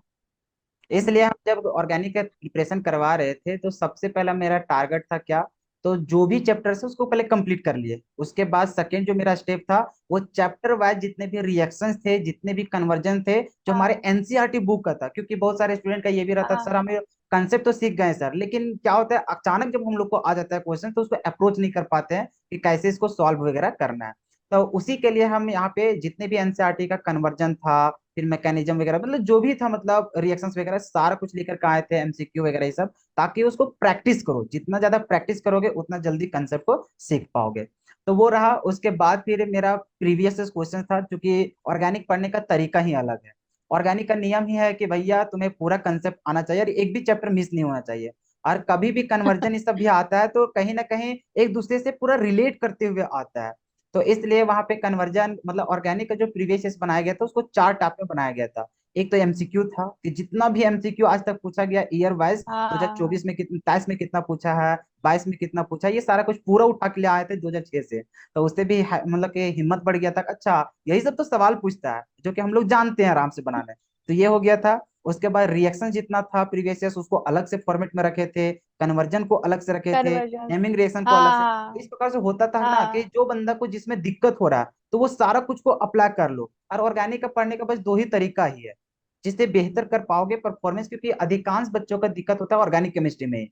इसलिए हम जब ऑर्गेनिक का प्रिपरेशन करवा रहे थे तो सबसे पहला मेरा टारगेट था क्या, तो जो भी चैप्टर है उसको पहले कंप्लीट कर लिए। उसके बाद सेकेंड जो मेरा स्टेप था, वो चैप्टर वाइज जितने भी रिएक्शंस थे, जितने भी कन्वर्जन थे, जो हमारे हाँ एनसीईआरटी बुक का था, क्योंकि बहुत सारे स्टूडेंट का ये भी रहता था हाँ सर हमें कंसेप्ट तो सीख गए सर, लेकिन क्या होता है अचानक जब हम लोग को आ जाता है क्वेश्चन तो उसको अप्रोच नहीं कर पाते हैं कि कैसे इसको सॉल्व वगैरह करना है। तो उसी के लिए हम यहाँ पे जितने भी एनसीईआरटी का कन्वर्जन था, फिर मैकेनिज्म वगैरह, मतलब जो भी था, मतलब रिएक्शंस वगैरह सारा कुछ लेकर के आए थे, एमसीक्यू वगैरह ये सब, ताकि उसको प्रैक्टिस करो, जितना ज्यादा प्रैक्टिस करोगे उतना जल्दी कंसेप्ट को सीख पाओगे। तो वो रहा। उसके बाद फिर मेरा प्रीवियस क्वेश्चन था, क्योंकि ऑर्गेनिक पढ़ने का तरीका ही अलग है। ऑर्गेनिक का नियम ही है कि भैया तुम्हें पूरा कंसेप्ट आना चाहिए और एक भी चैप्टर मिस नहीं होना चाहिए। और कभी भी कन्वर्जन इस सब भी आता है तो कहीं ना कहीं एक दूसरे से पूरा रिलेट करते हुए आता है। तो इसलिए वहां पे कन्वर्जन मतलब ऑर्गेनिक का जो प्रीवियस बनाया गया था उसको 4 टाइप में बनाया गया था। एक तो एमसीक्यू था कि जितना भी एमसीक्यू आज तक पूछा गया ईयर वाइज, हाँ 2024 में कितना, 23 में कितना पूछा है, 22 में कितना पूछा है, ये सारा कुछ पूरा उठा के ले आए थे 2006 से। तो उससे भी मतलब कि हिम्मत बढ़ गया था कि अच्छा यही सब तो सवाल पूछता है जो कि हम लोग जानते हैं आराम से बनाने। तो ये हो गया था। उसके बाद रिएक्शन जितना था प्रीवियस ईयर उसको अलग से फॉर्मेट में रखे थे, कन्वर्जन को अलग से रखे थे, कन्वर्जन। हेमिंग रिएक्शन को अलग से। हाँ इस प्रकार से होता था ना कि हाँ जो बंदा को जिसमें दिक्कत हो रहा है तो वो सारा कुछ को अप्लाई कर लो। और ऑर्गेनिक का पढ़ने का बस दो ही तरीका ही है जिससे बेहतर कर पाओगे परफॉर्मेंस, क्योंकि अधिकांश बच्चों का दिक्कत होता है ऑर्गेनिक केमिस्ट्री में।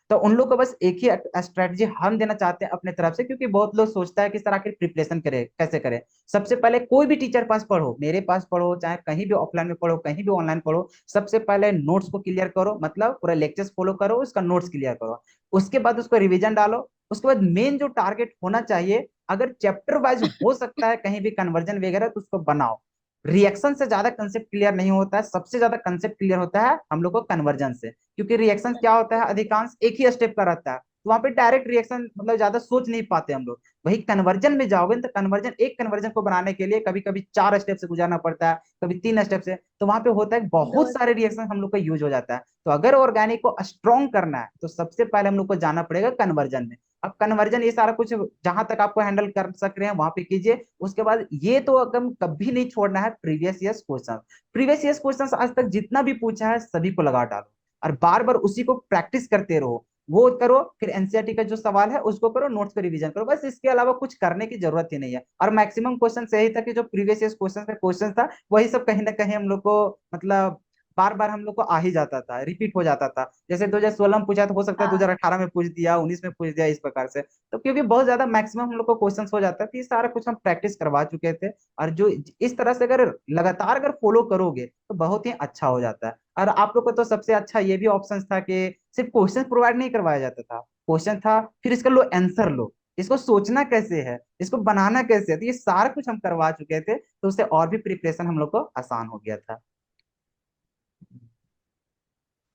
तो उन लोग को बस एक ही स्ट्रेटजी हम देना चाहते हैं अपने तरफ से, क्योंकि बहुत लोग सोचता है कि सर आखिर प्रिपरेशन करे कैसे करे। सबसे पहले कोई भी टीचर पास पढ़ो, मेरे पास पढ़ो, चाहे कहीं भी ऑफलाइन में पढ़ो, कहीं भी ऑनलाइन पढ़ो, सबसे पहले नोट्स को क्लियर करो, मतलब पूरा लेक्चर्स फॉलो करो, उसका नोट्स क्लियर करो। उसके बाद उसको रिवीजन डालो। उसके बाद मेन जो टारगेट होना चाहिए, अगर चैप्टर वाइज हो सकता है कहीं भी कन्वर्जन वगैरह तो उसको बनाओ। रिएक्शन से ज्यादा कंसेप्ट क्लियर नहीं होता है, सबसे ज्यादा कंसेप्ट क्लियर होता है हम लोग को कन्वर्जन से, क्योंकि रिएक्शन क्या होता है अधिकांश एक ही स्टेप का रहता है। तो वहां पे डायरेक्ट रिएक्शन मतलब ज्यादा सोच नहीं पाते हम लोग। वही कन्वर्जन में जाओगे तो कन्वर्जन, एक कन्वर्जन को बनाने के लिए कभी कभी 4 स्टेप से गुजरना पड़ता है, कभी 3 स्टेप से, तो वहां पे होता है दो। बहुत सारे रिएक्शन हम लोग का यूज हो जाता है। तो अगर ऑर्गेनिक को स्ट्रॉन्ग करना है तो सबसे पहले हम लोग को जाना पड़ेगा कन्वर्जन में। अब कन्वर्जन ये सारा कुछ जहां तक आपको हैंडल कर सक रहे हैं वहां पे कीजिए। उसके बाद ये तो एकदम कभी नहीं छोड़ना है previous years question. Previous years question आज तक जितना भी पूछा है सभी को लगा डालो, और बार बार उसी को प्रैक्टिस करते रहो। वो करो, फिर एनसीईआरटी का जो सवाल है उसको करो, नोट्स पे रिवीजन करो, बस इसके अलावा कुछ करने की जरूरत ही नहीं है। और मैक्सिमम क्वेश्चन यही था कि जो प्रीवियस ईयर क्वेश्चन था वही सब कहीं ना कहीं हम लोग को मतलब बार बार हम लोग को आ ही जाता था, रिपीट हो जाता था। जैसे 2016 में पूछा तो हो सकता है हाँ 2018 में पूछ दिया, 19 में पूछ दिया, इस प्रकार से। तो क्योंकि बहुत ज्यादा मैक्सिमम हम लोग को क्वेश्चन हो जाता है, तो ये सारा कुछ हम प्रैक्टिस करवा चुके थे। और जो इस तरह से अगर लगातार अगर फॉलो करोगे तो बहुत ही अच्छा हो जाता है। और आप लोग को तो सबसे अच्छा ये भी ऑप्शन था कि सिर्फ क्वेश्चन प्रोवाइड नहीं करवाया जाता था, क्वेश्चन था फिर इसका लो आंसर लो, इसको सोचना कैसे है, इसको बनाना कैसे है, तो ये सारा कुछ हम करवा चुके थे, तो उससे और भी प्रिपरेशन हम लोग को आसान हो गया था।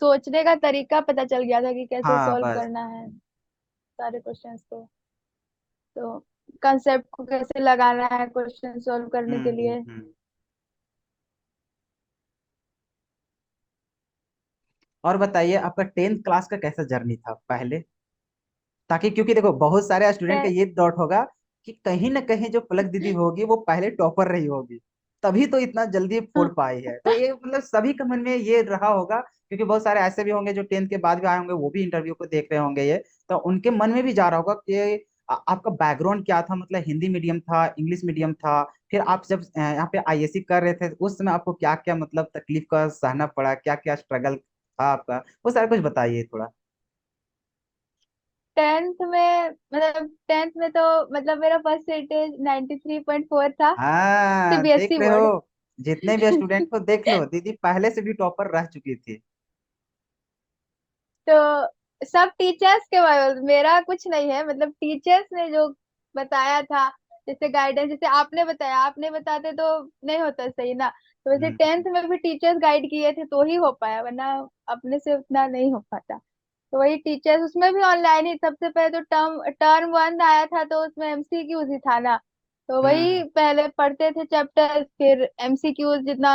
सोचने का तरीका पता चल गया था कि कैसे हाँ सॉल्व बस। करना है सारे क्वेश्चंस को। तो कंसेप्ट को कैसे लगाना है क्वेश्चन सॉल्व करने के लिए। हम्म। और बताइए आपका 10th क्लास का कैसा जर्नी था पहले, ताकि क्योंकि देखो बहुत सारे स्टूडेंट का टे- ये डाउट होगा कि कहीं ना कहीं जो पलक दीदी होगी वो पहले टॉपर रही होगी, तभी तो इतना जल्दी फोड़ पाई है। तो ये मतलब सभी के मन में ये रहा होगा, क्योंकि बहुत सारे ऐसे भी होंगे जो 10th के बाद भी आए होंगे, वो भी इंटरव्यू को देख रहे होंगे ये, तो उनके मन में भी जा रहा होगा कि आपका बैकग्राउंड क्या था, मतलब हिंदी मीडियम था, इंग्लिश मीडियम था, फिर आप जब यहाँ पे आईएससी कर रहे थे उस समय आपको क्या क्या मतलब तकलीफ का सहना पड़ा, क्या क्या स्ट्रगल था आपका, वो सारा कुछ बताइए थोड़ा। टेंथ में मतलब टेंथ में तो मतलब मेरा परसेंटेज 93.4 था। हाँ देख सीबीएसई रहे बोर्ड। हो, जितने भी स्टूडेंट को देख लो, दीदी पहले से भी टॉपर रह चुकी थी। तो सब टीचर्स के बारे मेरा कुछ नहीं है, मतलब टीचर्स ने जो बताया था, जैसे गाइडेंस, जैसे आपने बताया, आपने बताते तो नहीं होता सही ना। तो वैसे हम्म टेंथ में भी टीचर्स गाइड किए थे तो ही हो पाया, वरना अपने से उतना नहीं हो पाता। तो वही टीचर्स, उसमें भी ऑनलाइन ही, सबसे पहले तो टर्म टर्म वन आया था तो उसमें एमसीक्यूज ही था ना। तो वही हम्म पहले पढ़ते थे चैप्टर, फिर एमसीक्यूज जितना,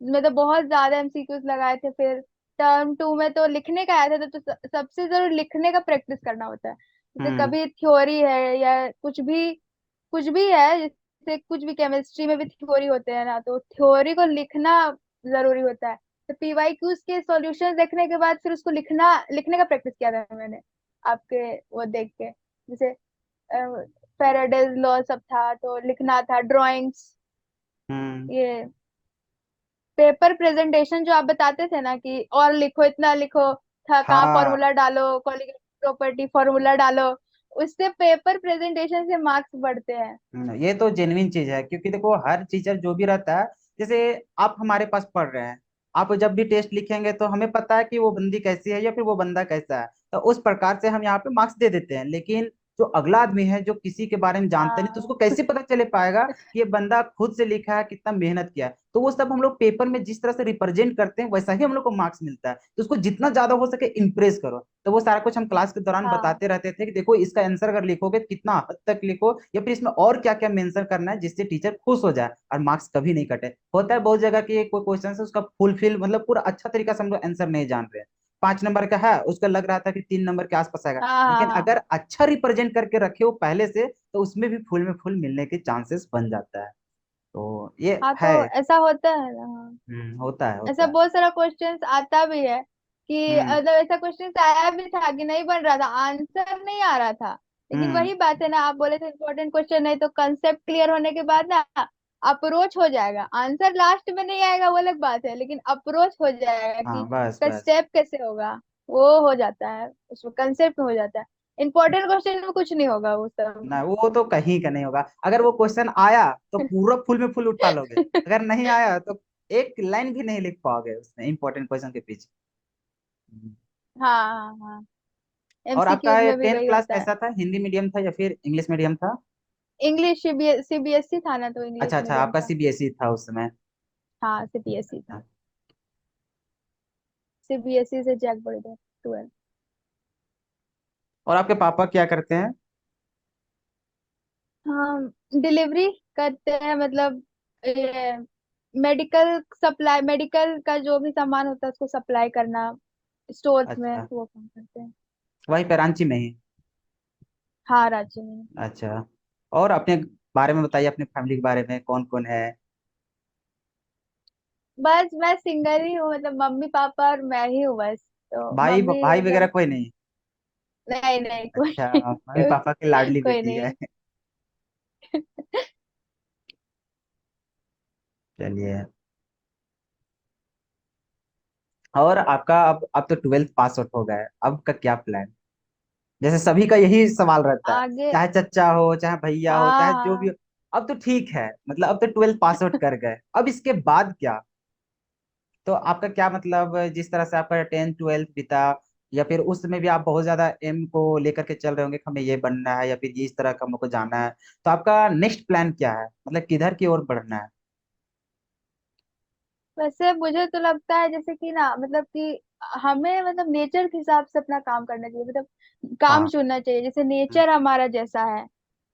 में तो बहुत ज्यादा एमसीक्यूज लगाए थे। फिर टर्म टू में तो लिखने का आया था, तो सबसे जरूर लिखने का प्रैक्टिस करना होता है। जैसे हम्म कभी थ्योरी है या कुछ भी है, जैसे कुछ भी केमिस्ट्री में भी थ्योरी होते हैं ना, तो थ्योरी को लिखना जरूरी होता है। तो पीवाईक्यूज के सॉल्यूशन देखने के बाद फिर उसको लिखने का प्रैक्टिस किया था मैंने, आपके वो देख के। जैसे फेराडेज लॉ सब था तो लिखना था, ड्राइंग्स, हम्म। ये पेपर प्रेजेंटेशन जो आप बताते थे ना कि और लिखो, इतना लिखो, था कहाँ हाँ। फॉर्मूला डालो, कॉलिगेटिव प्रॉपर्टी फॉर्मूला डालो, उससे पेपर प्रेजेंटेशन से मार्क्स बढ़ते हैं। ये तो जेन्युइन चीज है, क्योंकि देखो हर टीचर जो भी रहता है, जैसे आप हमारे पास पढ़ रहे हैं, आप जब भी टेस्ट लिखेंगे तो हमें पता है कि वो बंदी कैसी है या फिर वो बंदा कैसा है, तो उस प्रकार से हम यहाँ पे मार्क्स दे देते हैं। लेकिन जो अगला आदमी है जो किसी के बारे में जानते नहीं, तो उसको हाँ कैसे पता चले पाएगा कि ये बंदा खुद से लिखा है, कितना मेहनत किया है। तो वो सब हम लोग पेपर में जिस तरह से रिप्रेजेंट करते हैं वैसा ही हम लोग को मार्क्स मिलता है, तो उसको जितना ज्यादा हो सके इंप्रेस करो। तो वो सारा कुछ हम क्लास के दौरान हाँ बताते रहते थे कि देखो इसका आंसर अगर लिखोगे तो कितना हद तक लिखो, या फिर इसमें और क्या क्या मेंशन करना है जिससे टीचर खुश हो जाए और मार्क्स कभी नहीं कटे। होता है बहुत जगह की कोई क्वेश्चन है उसका फुलफिल मतलब पूरा अच्छा तरीका से हम लोग आंसर नहीं जान रहे हैं, 5 नंबर का है उसका लग रहा था कि 3 नंबर के आसपास आएगा, हाँ हाँ लेकिन हाँ। अगर अच्छा रिप्रेजेंट करके रखे हो पहले से तो उसमें भी फुल में फुल मिलने के चांसेस बन जाता है। तो ये हाँ है। तो ऐसा होता है ना, हाँ। होता है ऐसा होता है। बहुत सारा क्वेश्चंस आता भी है कि हम्म मतलब ऐसा क्वेश्चंस आया भी था कि नहीं बन रहा था, आंसर नहीं आ रहा था। लेकिन हम्म। वही बात है ना, आप बोले थे इंपॉर्टेंट क्वेश्चन नहीं, तो कंसेप्ट क्लियर होने के बाद ना अप्रोच हो जाएगा। आंसर लास्ट में नहीं आएगा वो अलग बात है, लेकिन अप्रोच हो जाएगा कि हाँ बस उसका बस। स्टेप कैसे होगा, वो हो जाता है, उसमें कंसेप्ट में हो जाता है। इंपॉर्टेंट क्वेश्चन में कुछ नहीं होगा वो सब। ना वो तो कहीं का नहीं होगा, अगर वो क्वेश्चन आया तो पूरा फुल में फुल उठा लोगे, अगर नहीं आया तो एक लाइन भी नहीं लिख पाओगे उसमें इंपॉर्टेंट क्वेश्चन के पीछे। हम्म। हाँ हाँ हाँ। और आपका एमसीक्यूज में भी टेंथ वही क्लास होता है। कैसा था, हिंदी मीडियम था या फिर इंग्लिश मीडियम था? इंग्लिश सीबीएसई था ना, तो इंग्लिश अच्छा अच्छा, मीडियम आपका था। सीबीएसई था उस समय। हाँ सीबीएसई था। सीबीएसई से जैक बोर्ड 12। और आपके पापा क्या करते हैं? हम डिलीवरी करते हैं, मतलब ये मेडिकल सप्लाई, मेडिकल का जो भी सामान होता है उसको सप्लाई करना स्टोर्स में, अच्छा, वो काम करते हैं। वहीं पे रांची में ही? हाँ, रांची में। अच्छा। और अपने बारे में बताइए, अपने फैमिली के बारे में कौन कौन है? बस मैं सिंगल ही हूँ, मतलब मम्मी पापा और मैं ही हूँ बस। तो भाई मम्मी भाई वगैरह मतलब, कोई नहीं? नहीं नहीं, अच्छा, कोई मम्मी पापा की लाडली कोई बेटी है। नहीं। चलिए। और आपका अब तो ट्वेल्थ पास आउट हो गया है, अब का क्या प्लान? जैसे सभी का यही सवाल रहता है, आगे। चाहे चचा हो चाहे भैया हो चाहे जो भी हाँ हो। अब तो ठीक है, मतलब अब तो ट्वेल्थ पास आउट कर गए, अब इसके बाद क्या? तो आपका क्या मतलब, जिस तरह से आपका टेंथ ट्वेल्थ बीता, या फिर उस समय भी आप बहुत ज्यादा एम को लेकर के चल रहे होंगे कि हमें ये बनना है या फिर ये इस तरह का हमको जाना है। तो आपका नेक्स्ट प्लान क्या है, मतलब किधर की ओर बढ़ना है? वैसे मुझे तो लगता है जैसे कि ना, मतलब कि हमें मतलब नेचर के हिसाब से अपना काम करना चाहिए, मतलब काम हाँ। चुनना चाहिए जैसे हम्म। नेचर हमारा जैसा है।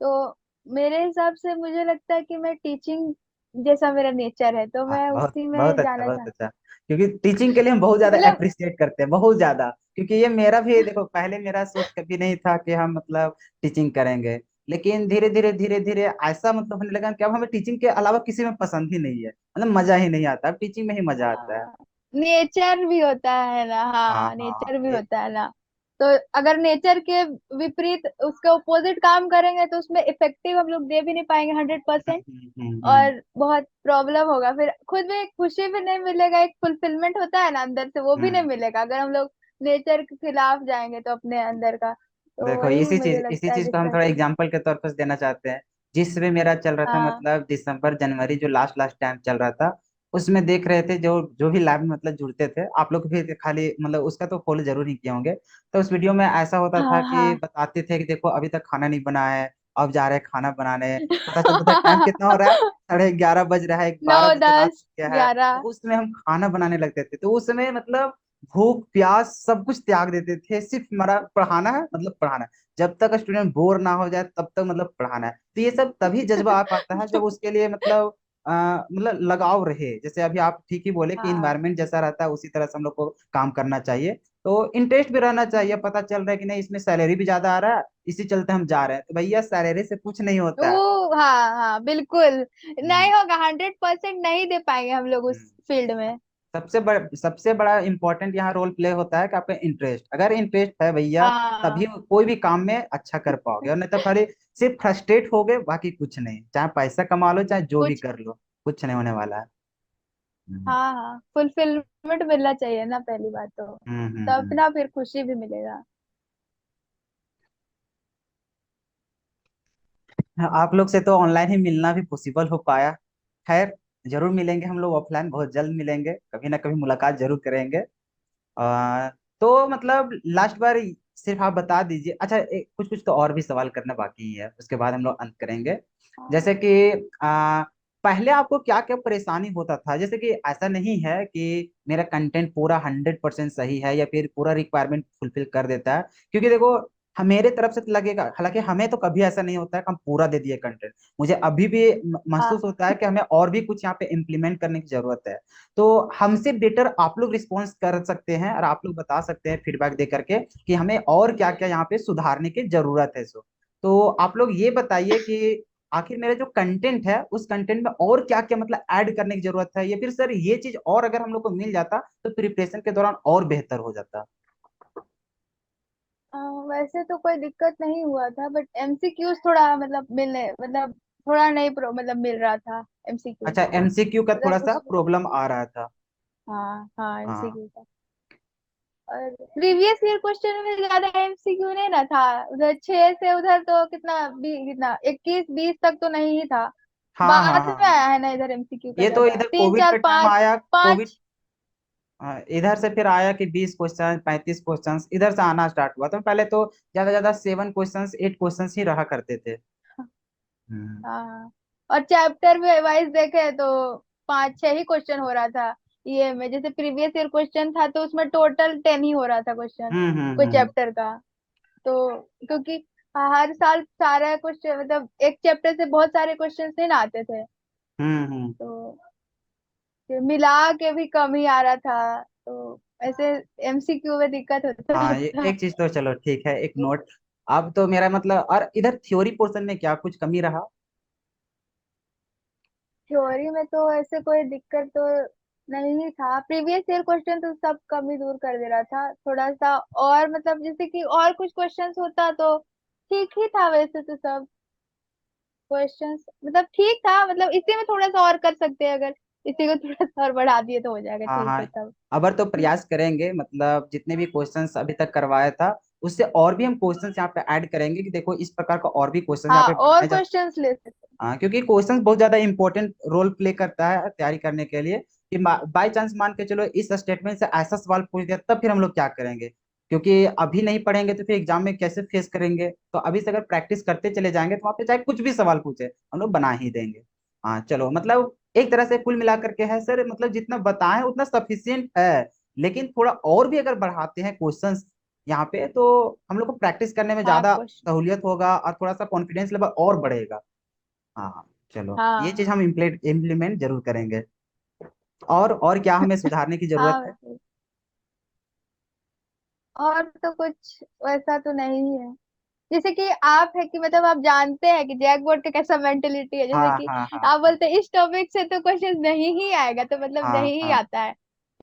तो मेरे हिसाब से मुझे लगता है कि मैं टीचिंग जैसा मेरा नेचर है, तो हाँ, मैं बहुत उसी बहुत में अच्छा, जाना बहुत चाहती अच्छा। क्योंकि टीचिंग के लिए हम बहुत ज्यादा हूँ। मतलब अप्रिशिएट करते हैं, बहुत ज्यादा। क्योंकि ये मेरा भी देखो, पहले मेरा सोच कभी नहीं था कि हम मतलब टीचिंग करेंगे। लेकिन धीरे धीरे धीरे धीरे ऐसा मतलब होने लगा कि अब हमें टीचिंग के अलावा किसी में पसंद ही नहीं है, मतलब मजा ही नहीं आता, अब टीचिंग में ही मजा आता है। नेचर भी होता है ना, हाँ हाँ हाँ नेचर भी होता है ना। तो अगर नेचर के विपरीत उसके ओपोजिट काम करेंगे तो उसमें इफेक्टिव हम लोग दे भी नहीं पाएंगे 100%। हम्म। और बहुत प्रॉब्लम होगा, फिर खुद में एक खुशी भी नहीं मिलेगा, एक फुलफिलमेंट होता है ना अंदर से, वो भी नहीं हम्म। मिलेगा अगर हम लोग नेचर के खिलाफ जाएंगे तो अपने अंदर का। तो देखो, वही मुझे इसी लगता है चीज जिस को हम तरह थोड़ा से। एग्जांपल के तौर पर देना चाहते हैं। जिसमें मेरा चल रहा था, हाँ मतलब दिसंबर जनवरी जो लास्ट लास्ट टाइम चल रहा था, उसमें देख रहे थे जो जो भी लैब में मतलब जुड़ते थे, आप लोग भी खाली मतलब उसका तो फॉलो जरूर ही किए होंगे। तो उस वीडियो में ऐसा होता था हाँ कि हाँ। बताते थे कि देखो अभी तक खाना नहीं बना है, अब जा रहे हैं खाना बनाने। पता चलता था टाइम कितना हो रहा है, 11:30 बज रहा है, नौ 12 बजे रात दस हो गया है। तो ग्यारह उस समय हम खाना बनाने लगते थे, तो उस समय मतलब भूख प्यास सब कुछ त्याग देते थे, सिर्फ हमारा पढ़ाना है, मतलब पढ़ाना है। जब तक स्टूडेंट बोर ना हो जाए तब तक मतलब पढ़ाना है। तो ये सब तभी जज्बा आ पाता है जब उसके लिए मतलब मतलब लगाव रहे। जैसे अभी आप ठीक ही बोले कि हाँ इन्वायरमेंट जैसा रहता है उसी तरह से हम लोग को काम करना चाहिए। तो इंटरेस्ट भी रहना चाहिए, पता चल रहा है कि नहीं इसमें सैलरी भी ज्यादा आ रहा है, इसी चलते हम जा रहे हैं, तो भैया सैलरी से कुछ नहीं होता है। वो, हाँ हाँ बिल्कुल। हम्म। नहीं होगा, 100% नहीं दे पाएंगे हम लोग हम्म। उस फील्ड में। सबसे बड़ा इंपॉर्टेंट यहाँ रोल प्ले होता है कि आपका इंटरेस्ट, अगर इंटरेस्ट है भैया, तभी हाँ कोई भी काम में अच्छा कर पाओगे, और नहीं तो खाली सिर्फ फ्रस्ट्रेट हो गए, बाकी कुछ नहीं, चाहे पैसा कमा लो चाहे जो भी कुछ, कर लो, कुछ नहीं होने वाला है। हम्म। हाँ हाँ फुलफिलमेंट मिलना चाहिए ना पहली बात तो। तब हम्म। ना फिर खुशी भी मिलेगा। आप लोग से तो ऑनलाइन ही मिलना भी पॉसिबल हो पाया। खैर, जरूर मिलेंगे हम लोग ऑफलाइन, बहुत जल्द मिलेंगे, कभी ना कभी मुलाकात जरूर करेंगे। तो मतलब लास्ट बार सिर्फ आप बता दीजिए, अच्छा कुछ कुछ तो और भी सवाल करना बाकी है, उसके बाद हम लोग अंत करेंगे। हाँ जैसे कि पहले आपको क्या क्या परेशानी होता था, जैसे कि ऐसा नहीं है कि मेरा कंटेंट पूरा 100% सही है या फिर पूरा रिक्वायरमेंट फुलफिल कर देता है। क्योंकि देखो, हम मेरे तरफ से तो लगेगा, हालांकि हमें तो कभी ऐसा नहीं होता है कि हम पूरा दे दिए कंटेंट। मुझे अभी भी महसूस हाँ होता है कि हमें और भी कुछ यहाँ पे इम्प्लीमेंट करने की जरूरत है। तो हमसे बेटर आप लोग रिस्पॉन्स कर सकते हैं, और आप लोग बता सकते हैं फीडबैक दे करके कि हमें और क्या क्या यहाँ पे सुधारने की जरूरत है। तो आप लोग ये बताइए कि आखिर मेरा जो कंटेंट है उस कंटेंट में और क्या क्या मतलब ऐड करने की जरूरत है, या फिर सर ये चीज और अगर हम लोग को मिल जाता तो प्रिपरेशन के दौरान और बेहतर हो जाता। वैसे तो कोई दिक्कत नहीं हुआ था, बट एमसीक्यूज थोड़ा मतलब मिलने, मतलब थोड़ा नहीं मतलब मिल रहा था एमसीक्यूज। अच्छा, एमसीक्यू का थोड़ा मतलब सा उस, प्रॉब्लम आ रहा था। हाँ हाँ हाँ। एमसीक्यू का। और प्रीवियस ईयर क्वेश्चन में ज्यादा एमसीक्यू नहीं ना था, उधर 6 से उधर तो कितना कितना 21 20 तक तो नहीं ही था। हाँ हाँ बाद में हाँ। आया है ना इधर एमसीक्यू का ये तो ज्यादा, इधर तीन कोविड चार के टाइम पाँच आया, कोविड। पाँच। इधर से फिर आया कि 20 क्वेश्चन 35 क्वेश्चन इधर से आना स्टार्ट हुआ, तो पहले तो ज्यादा ज्यादा 7 क्वेश्चन 8 क्वेश्चन ही रहा करते थे। हम्म। हाँ और चैप्टर वाइज देखे तो 5 6 ही क्वेश्चन हो रहा था। ये में जैसे प्रीवियस ईयर क्वेश्चन था तो उसमें टोटल 10 ही हो रहा था क्वेश्चन कोई हम्म। चैप्टर का। तो क्योंकि हर साल सारा क्वेश्चन मतलब एक चैप्टर से बहुत सारे क्वेश्चन नहीं ना आते थे, हम्म। तो फिर मिला के भी कम ही आ रहा था, तो ऐसे एमसीक्यू में दिक्कत होता हाँ, ये था। एक चीज तो चलो ठीक है, एक नोट। अब तो मेरा मतलब, और इधर थ्योरी पोर्शन में क्या कुछ कमी रहा? थ्योरी में तो ऐसे कोई दिक्कत तो नहीं था, प्रीवियस ईयर क्वेश्चन तो सब कम ही दूर कर दे रहा था थोड़ा सा, और मतलब जैसे कि और कुछ क्वेश्चंस होता तो ठीक ही था वैसे तो सब क्वेश्चंस, मतलब ठीक था, मतलब इसी में थोड़ा सा और कर सकते हैं, अगर इसी को थोड़ा सा और बढ़ा दिए तो हो जाएगा, हाँ ठीक हाँ। है तब। अबर तो प्रयास करेंगे, मतलब जितने भी क्वेश्चंस अभी तक करवाया था उससे और भी हम क्वेश्चंस यहाँ पे ऐड करेंगे कि देखो इस प्रकार का और भी क्वेश्चंस यहाँ हाँ पे और बनाए जा। क्वेश्चंस ले सकते हाँ, क्योंकि क्वेश्चंस बहुत ज्यादा इंपॉर्टेंट रोल प्ले करता है तैयारी करने के लिए, कि बाई चांस मान के चलो इस स्टेटमेंट से ऐसा सवाल पूछ दिया, तब फिर हम लोग क्या करेंगे? क्योंकि अभी नहीं पढ़ेंगे तो फिर एग्जाम में कैसे फेस करेंगे? तो अभी से अगर प्रैक्टिस करते चले जाएंगे तो वहाँ पे चाहे कुछ भी सवाल पूछे हम लोग बना ही देंगे। हाँ चलो, मतलब एक तरह से कुल मिलाकर के है सर, मतलब जितना बताएं उतना सफिशियंट है, लेकिन थोड़ा और भी अगर बढ़ाते हैं क्वेश्चंस यहाँ पे तो हम लोग को प्रैक्टिस करने में हैं। हाँ ज्यादा क्वेश्चन। सहूलियत होगा और थोड़ा सा कॉन्फिडेंस लेवल और बढ़ेगा। हाँ चलो, ये चीज हाँ हम इम्प्लीमेंट जरूर करेंगे। और क्या हमें सुधारने की जरूरत हाँ है? और तो कुछ वैसा तो नहीं है, जैसे कि आप है कि मतलब आप जानते हैं कि जैक बोर्ड का कैसा मेंटेलिटी है, जैसे हाँ कि हाँ हाँ आप हाँ बोलते हैं इस टॉपिक से तो क्वेश्चन नहीं ही आएगा, तो मतलब हाँ नहीं ही हाँ आता है।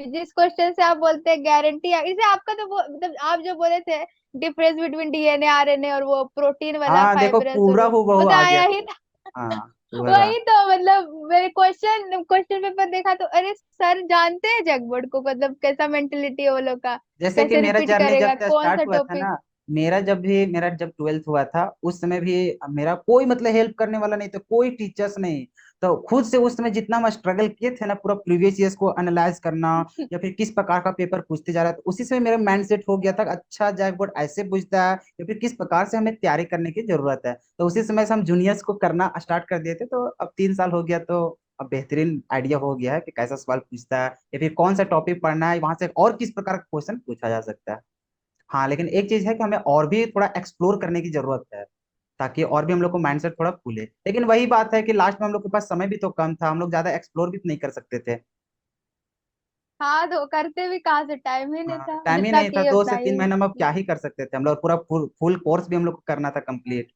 तो जिस क्वेश्चन से आप बोलते हैं गारंटी है, इसे आपका तो मतलब आप जो बोले थे डिफरेंस बिटवीन डीएनए आरएनए और वो प्रोटीन वाला हाँ, देखो फाइब्रस और पूरा वो हूबहू तो आ आया गया। ही था। हाँ पूरा। वही तो मतलब मेरे क्वेश्चन क्वेश्चन पेपर देखा तो अरे सर जानते हैं जैक बोर्ड को, मतलब कैसा मेंटेलिटी है वो लोग का, जैसे कि कैसे मेरा रिपीट जर्नी जब करेगा से कौन सा स्टार्ट हुआ था टॉपिक। ना, मेरा जब ट्वेल्थ हुआ था उस समय भी मेरा कोई मतलब हेल्प करने वाला नहीं था, कोई टीचर्स नहीं। तो खुद से उस समय जितना हम स्ट्रगल किए थे ना, पूरा प्रीवियस ईयर्स को एनालाइज करना या फिर किस प्रकार का पेपर पूछते जा रहा है, तो उसी समय मेरा माइंड सेट हो गया था कि अच्छा जैक बोर्ड ऐसे पूछता है या फिर किस प्रकार से हमें तैयारी करने की जरूरत है। तो उसी समय से हम जूनियर्स को करना स्टार्ट कर दिए थे, तो अब 3 साल हो गया, तो अब बेहतरीन आइडिया हो गया है कि कैसा सवाल पूछता है या फिर कौन सा टॉपिक पढ़ना है, वहां से और किस प्रकार का क्वेश्चन पूछा जा सकता है। हाँ, लेकिन एक चीज है कि हमें और भी थोड़ा एक्सप्लोर करने की जरूरत है, ताकि और भी हम लोग को माइंडसेट थोड़ा खुले। लेकिन वही बात है कि लास्ट में हम लोग के पास समय भी तो कम था, हम लोग ज्यादा एक्सप्लोर भी नहीं कर सकते थे। हाँ तो करते भी कहाँ से, टाइम ही नहीं हाँ, था, टाइम ही जितना नहीं था, किए दो उतना से ही तीन महीने में अब क्या किए। ही कर सकते थे हम लोग, पूरा फुल फुल कोर्स भी हम लोग को करना था कंप्लीट।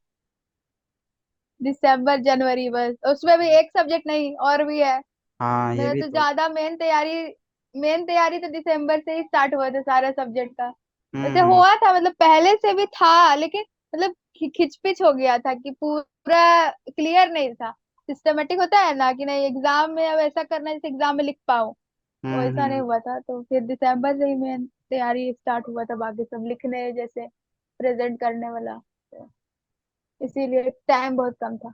दिसंबर जनवरी बस, उसमें भी एक सब्जेक्ट नहीं और भी है। हाँ ये मेरा भी तो तो। ज्यादा मेन तैयारी तो दिसंबर से ही स्टार्ट हुआ था सारा सब्जेक्ट का। वैसे हम्म। हुआ था मतलब पहले से भी था, लेकिन मतलब खिचपिच हो गया था कि पूरा क्लियर नहीं था, सिस्टमेटिक होता है ना कि नहीं एग्जाम में अब ऐसा करना है जैसे एग्जाम में लिख पाऊँ, तो ऐसा नहीं हम्म। हुआ था, तो फिर दिसंबर से ही मेन तैयारी स्टार्ट हुआ था, बाकी सब लिखने जैसे प्रेजेंट करने वाला, तो इसीलिए टाइम बहुत कम था।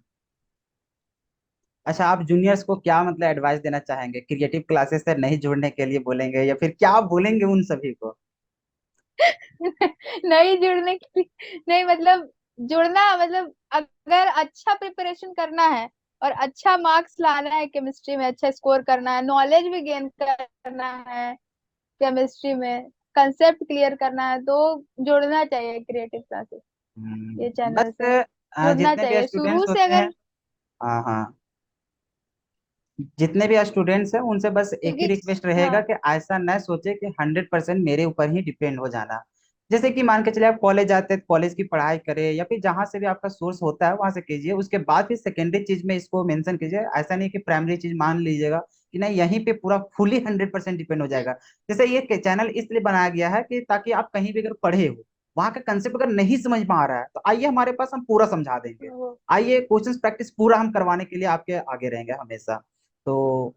अच्छा, आप जूनियर्स को क्या मतलब एडवाइस देना चाहेंगे? क्रिएटिव क्लासेस से नहीं जुड़ने के लिए बोलेंगे या फिर क्या बोलेंगे उन सभी को? नहीं जुड़ने के लिए नहीं, मतलब जुड़ना मतलब अगर अच्छा प्रिपरेशन करना है और अच्छा मार्क्स लाना है, केमिस्ट्री में अच्छा स्कोर करना है, नॉलेज भी गेन करना है केमिस्ट्री में, कंसेप्ट क्लियर करना है, तो जुड़ना चाहिए क्रिएटिव क्लासेस ये चैनल बस से, जुड़ना जितने भी चाहिए शुरू स्टूडेंट्स से होते हैं, अगर, हाँ हाँ, जितने भी स्टूडेंट्स हैं उनसे बस एक ही क्योंकि रिक्वेस्ट रहेगा हाँ कि ऐसा न सोचे कि 100% मेरे ऊपर ही डिपेंड हो जाना। जैसे कि मान के चले आप कॉलेज जाते हैं, कॉलेज की पढ़ाई करें या फिर जहां से भी आपका सोर्स होता है वहां से कीजिए, उसके बाद फिर सेकेंडरी चीज में इसको मेंशन कीजिए। ऐसा नहीं कि प्राइमरी चीज मान लीजिएगा कि नहीं यहीं पे पूरा फुली 100% डिपेंड हो जाएगा। जैसे ये चैनल इसलिए बनाया गया है कि ताकि आप कहीं भी अगर पढ़े हो, वहां का कंसेप्ट अगर नहीं समझ में आ रहा है तो आइए हमारे पास, हम पूरा समझा देंगे। वो आइए, क्वेश्चंस प्रैक्टिस पूरा हम करवाने के लिए आपके आगे रहेंगे हमेशा। तो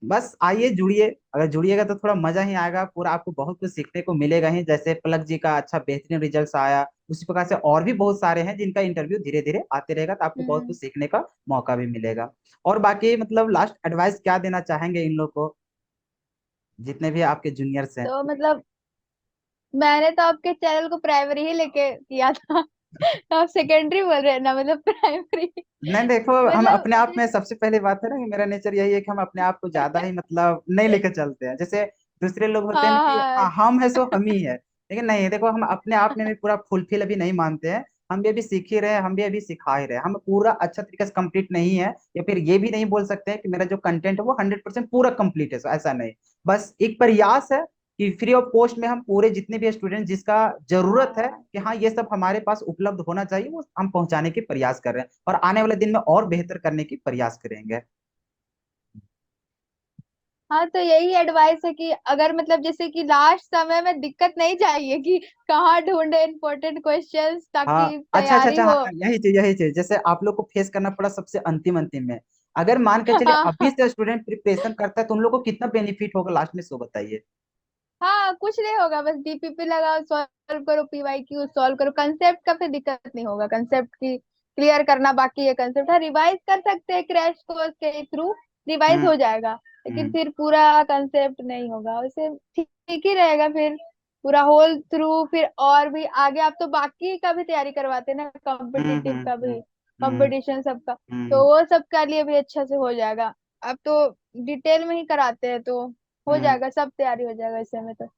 बस आइए जुड़िए, अगर जुड़िएगा तो थोड़ा मजा ही आएगा, पूरा आपको बहुत कुछ सीखने को मिलेगा ही। जैसे पलक जी का अच्छा बेहतरीन रिजल्ट आया, उसी प्रकार से और भी बहुत सारे हैं जिनका इंटरव्यू धीरे धीरे आते रहेगा, तो आपको बहुत हम्म। कुछ सीखने का मौका भी मिलेगा। और बाकी मतलब लास्ट एडवाइस क्या देना चाहेंगे इन लोग को, जितने भी आपके जूनियर्स हैं? तो मतलब मैंने तो आपके चैनल को प्राइमरी ही लेके किया था, तो आप सेकेंडरी बोल रहे हैं ना, मतलब प्राइमरी नहीं देखो, हम मतलब अपने आप में, सबसे पहले बात है ना कि मेरा नेचर यही है कि हम अपने आप को ज्यादा ही मतलब नहीं लेकर चलते हैं। जैसे दूसरे लोग होते हैं ना हाँ कि हाँ हाँ हम है सो हम ही है, लेकिन नहीं, देखो हम अपने आप में भी पूरा फुलफिल अभी नहीं मानते हैं। हम भी अभी सीख ही रहे हैं, हम भी अभी सिखा ही रहे हैं। हम पूरा अच्छा तरीके से कंप्लीट नहीं है, या फिर ये भी नहीं बोल सकते हैं कि मेरा जो कंटेंट है वो 100% पूरा कंप्लीट है, ऐसा नहीं। बस एक प्रयास है कि फ्री ऑफ कॉस्ट में हम पूरे जितने भी स्टूडेंट जिसका जरूरत है हाँ। कि हाँ ये सब हमारे पास उपलब्ध होना चाहिए, वो हम पहुंचाने की प्रयास कर रहे हैं, और आने वाले दिन में और बेहतर करने की प्रयास करेंगे। हाँ, तो यही एडवाइस है कि अगर मतलब जैसे कि लास्ट समय में दिक्कत नहीं चाहिए कि कहाँ ढूंढे इंपॉर्टेंट क्वेश्चंस हाँ, ताकि अच्छा अच्छा तैयारी अच्छा, हाँ हो। हाँ, यही चीज जैसे आप लोग को फेस करना पड़ा सबसे अंतिम अंतिम में। अगर मान के चलिए अभी हाँ। से स्टूडेंट प्रिपरेशन करता है तो उन लोग को कितना बेनिफिट होगा लास्ट में, सो बताइए। हाँ, कुछ नहीं होगा, बस डीपीपी लगाओ, सॉल्व करो, पीवाईक्यू सॉल्व करो, कंसेप्ट का फिर दिक्कत नहीं होगा। कंसेप्ट की क्लियर करना बाकी है, कंसेप्ट हाँ रिवाइज कर सकते हैं, क्रैश कोर्स के थ्रू रिवाइज हम्म हो जाएगा। लेकिन हम्म फिर पूरा कंसेप्ट नहीं होगा वैसे, ठीक ठीक ही रहेगा फिर पूरा होल थ्रू। फिर और भी आगे आप तो बाकी का भी तैयारी करवाते हैं ना, हम्म कॉम्पिटिटिव हम्म का हम्म भी, हम्म कंपटीशन सबका, तो हम्म वो सब का लिए भी अच्छा से हो जाएगा। अब तो डिटेल में ही कराते हैं तो हो हम्म। जाएगा, सब तैयारी हो जाएगा इससे में तो।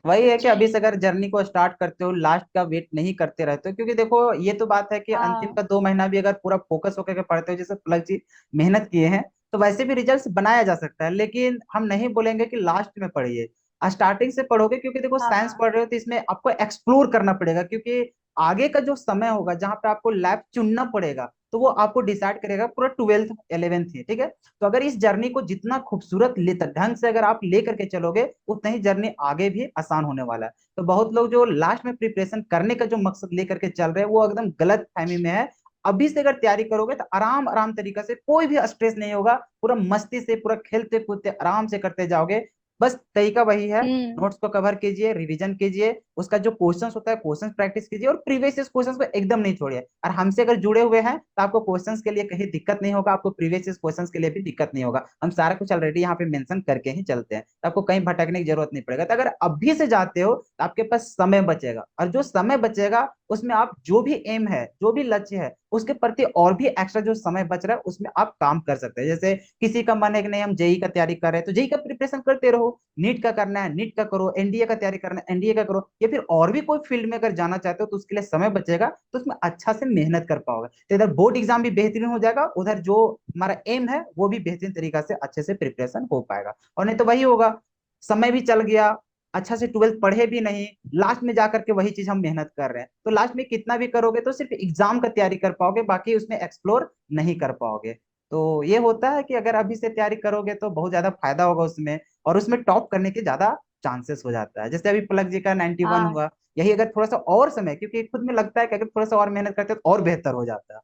वही है कि अभी से अगर जर्नी को स्टार्ट करते हो, लास्ट का वेट नहीं करते रहते हो, क्योंकि देखो ये तो बात है कि अंतिम हाँ। का 2 महीना भी अगर पूरा फोकस होकर के पढ़ते हो, जैसे प्लग जी मेहनत किए हैं, तो वैसे भी रिजल्ट बनाया जा सकता है। लेकिन हम नहीं बोलेंगे कि लास्ट में पढ़िए, स्टार्टिंग से पढ़ोगे, क्योंकि देखो साइंस हाँ। पढ़ रहे हो तो इसमें आपको एक्सप्लोर करना पड़ेगा, क्योंकि आगे का जो समय होगा जहाँ पे आपको लैब चुनना पड़ेगा, तो वो आपको डिसाइड करेगा पूरा 12th 11th ही, ठीक है। तो अगर इस जर्नी को जितना खूबसूरत ले ढंग से अगर आप लेकर के चलोगे, उतना ही जर्नी आगे भी आसान होने वाला है। तो बहुत लोग जो लास्ट में प्रिपरेशन करने का जो मकसद लेकर के चल रहे हैं वो एकदम गलत फहमी में है। अभी से अगर तैयारी करोगे तो आराम आराम तरीका से, कोई भी स्ट्रेस नहीं होगा, पूरा मस्ती से, पूरा खेलते कूदते आराम से करते जाओगे। बस तरीका वही है, हम्म। नोट्स को कवर कीजिए, रिवीजन कीजिए, उसका जो क्वेश्चंस होता है क्वेश्चंस प्रैक्टिस कीजिए, और प्रीवियस क्वेश्चंस को एकदम नहीं छोड़िए। और हमसे अगर जुड़े हुए हैं तो आपको क्वेश्चंस के लिए कहीं दिक्कत नहीं होगा, आपको प्रीवियस क्वेश्चंस के लिए भी दिक्कत नहीं होगा। हम सारा कुछ ऑलरेडी यहाँ पे मेंशन करके ही चलते हैं, तो आपको कहीं भटकने की जरूरत नहीं पड़ेगा। तो अगर अभी से जाते हो तो आपके पास समय बचेगा, और जो समय बचेगा उसमें आप जो भी एम है, जो भी लक्ष्य है, उसके प्रति और भी एक्स्ट्रा जो समय बच रहा है उसमें आप काम कर सकते हैं। जैसे किसी का मन है कि नहीं हम जेई का तैयारी कर रहे हैं, तो जेई का प्रिपरेशन करते रहो। नीट का करना है नीट का करो, एनडीए का तैयारी करना है एनडीए का करो, या फिर और भी कोई फील्ड में अगर जाना चाहते हो तो उसके लिए समय बचेगा, तो उसमें अच्छा से मेहनत कर पाओगे। तो इधर बोर्ड एग्जाम भी बेहतरीन हो जाएगा, उधर जो हमारा एम है वो भी बेहतरीन तरीका से अच्छे से प्रिपरेशन हो पाएगा। और नहीं तो वही होगा, समय भी चल गया, अच्छा से 12th पढ़े भी नहीं, लास्ट में जाकर के वही चीज हम मेहनत कर रहे हैं, तो लास्ट में कितना भी करोगे तो सिर्फ एग्जाम का तैयारी कर पाओगे, बाकी उसमें एक्सप्लोर नहीं कर पाओगे। तो ये होता है कि अगर अभी से तैयारी करोगे तो बहुत ज्यादा फायदा होगा उसमें, और उसमें टॉप करने के ज्यादा चांसेस हो जाता है। जैसे अभी पलक जी का 91 हाँ। हुआ, यही अगर थोड़ा सा और समय, क्योंकि खुद में लगता है कि अगर थोड़ा सा और मेहनत करते तो और बेहतर हो जाता है।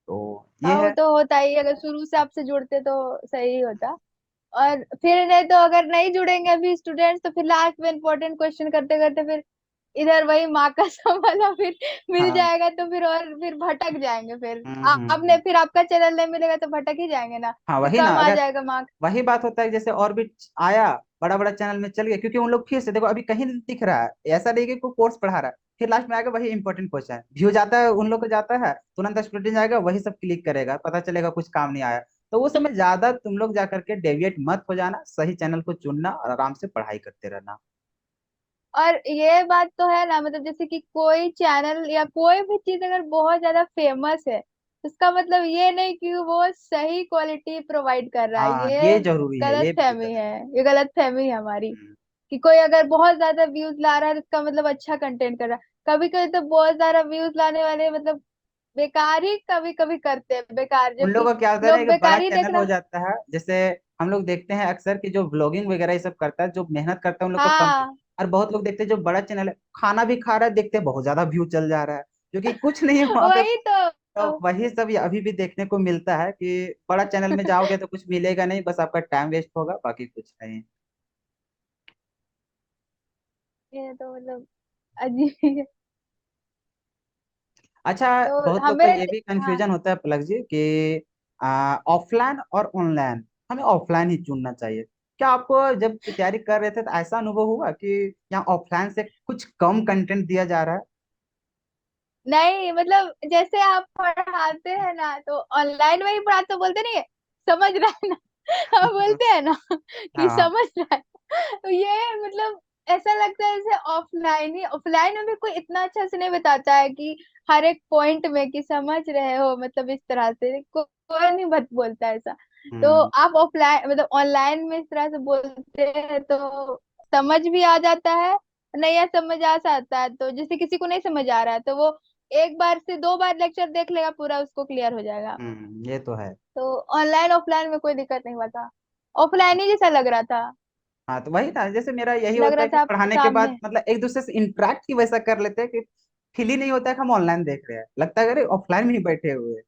तो ये हाँ, वो है। तो होता ही है, अगर शुरू से आपसे जुड़ते तो सही ही होता। और फिर नहीं तो अगर नहीं जुड़ेंगे अभी स्टूडेंट्स तो फिर लास्ट में इंपॉर्टेंट क्वेश्चन करते करते फिर इधर वही माँ का वाला फिर मिल हाँ। जाएगा तो फिर और फिर भटक जाएंगे। फिर आपने हम्म। फिर आपका चैनल नहीं मिलेगा तो भटक ही जाएंगे ना, हाँ फिर वही ना, कम आ अगर जाएगा मार्क्स। वही बात होता है, जैसे और भी आया, बड़ा बड़ा चैनल में चल गया, क्योंकि उन लोग फिर से देखो अभी कहीं नहीं दिख रहा है, ऐसा नहीं कि कोई कोर्स पढ़ा रहा है, फिर लास्ट में आएगा वही इंपॉर्टेंट क्वेश्चन, व्यू जाता है उन लोग को जाता है, तुरंत स्टूडेंट आएगा वही सब क्लिक करेगा, पता चलेगा कुछ काम नहीं आया। तो वो समय ज्यादा तुम लोग जा करके डेविएट मत हो जाना, सही चैनल को चुनना और आराम से पढ़ाई करते रहना। और ये बात तो है ना, मतलब जैसे कि कोई चैनल या कोई भी चीज अगर बहुत ज्यादा फेमस है, इसका मतलब ये नहीं कि वो सही क्वालिटी प्रोवाइड कर रहा है। हाँ ये ये जरूरी है, गलत ये भी फहमी गलत। है, ये गलत फहमी है हमारी, हम्म। कि कोई अगर बहुत ज्यादा व्यूज ला रहा है तो इसका मतलब अच्छा कंटेंट कर रहा है। कभी कभी तो बहुत ज्यादा व्यूज लाने वाले मतलब बेकार ही कभी कभी करते हैं, बेकार, जो उन कि लोगों का क्या होता है ना, लोग कि बड़ा बेकार ही चैनल हो देखना। जाता है, जैसे हम लोग देखते हैं अक्सर कि जो व्लॉगिंग वगैरह ये सब करता है, जो मेहनत करता है उन लोग को कम। हाँ। और बहुत लोग देखते हैं जो बड़ा चैनल है खाना भी खा रहा है, देखते हैं बहुत ज्यादा व्यू चल जा रहा है, क्योंकि कुछ नहीं है वहां पे। वही तो तो। वही सब अभी भी देखने को मिलता है कि बड़ा चैनल में जाओगे तो कुछ मिलेगा नहीं, बस आपका टाइम वेस्ट होगा, बाकी कुछ नहीं। ये तो मतलब अजीब ही है। अच्छा, तो बहुत लोग का हमें। ये भी हाँ। कंफ्यूजन होता है पलक जी कि ऑफलाइन और ऑनलाइन, हमें ऑफलाइन ही चुनना चाहिए। क्या आपको जब तैयारी कर रहे थे तो ऐसा अनुभव हुआ कि यहाँ ऑफलाइन से कुछ कम कंटेंट दिया जा रहा है? नहीं, मतलब जैसे आप पढ़ाते हैं ना तो ऑनलाइन में ही पढ़ाते तो बोलते नहीं है समझ रहा है ना। आप बोलते हैं ना कि हाँ समझ रहा है, तो ये मतलब ऐसा लगता है जैसे ऑफलाइन में भी कोई इतना अच्छा से नहीं बताता है कि हर एक पॉइंट में कि समझ रहे हो, मतलब इस तरह से कोई नहीं बोलता है ऐसा। तो हम्म। आप ऑफलाइन मतलब ऑनलाइन में इस तरह से बोलते हैं तो समझ भी आ जाता है, नहीं समझ आ जाता है तो जैसे किसी को नहीं समझ आ रहा है तो वो एक बार से दो बार लेक्चर देख लेगा, पूरा उसको क्लियर हो जाएगा। ये तो है। तो ऑनलाइन ऑफलाइन में कोई दिक्कत नहीं हुआ था, ऑफलाइन ही जैसा लग रहा था। हाँ तो वही था, जैसे मेरा यही लग होता रहा है कि था आप पढ़ाने के बाद सामने। मतलब एक दूसरे से इंटरेक्ट ही वैसा कर लेते हैं कि फील ही नहीं होता है कि हम ऑनलाइन देख रहे हैं, लगता है अरे ऑफलाइन में ही बैठे हुए हैं।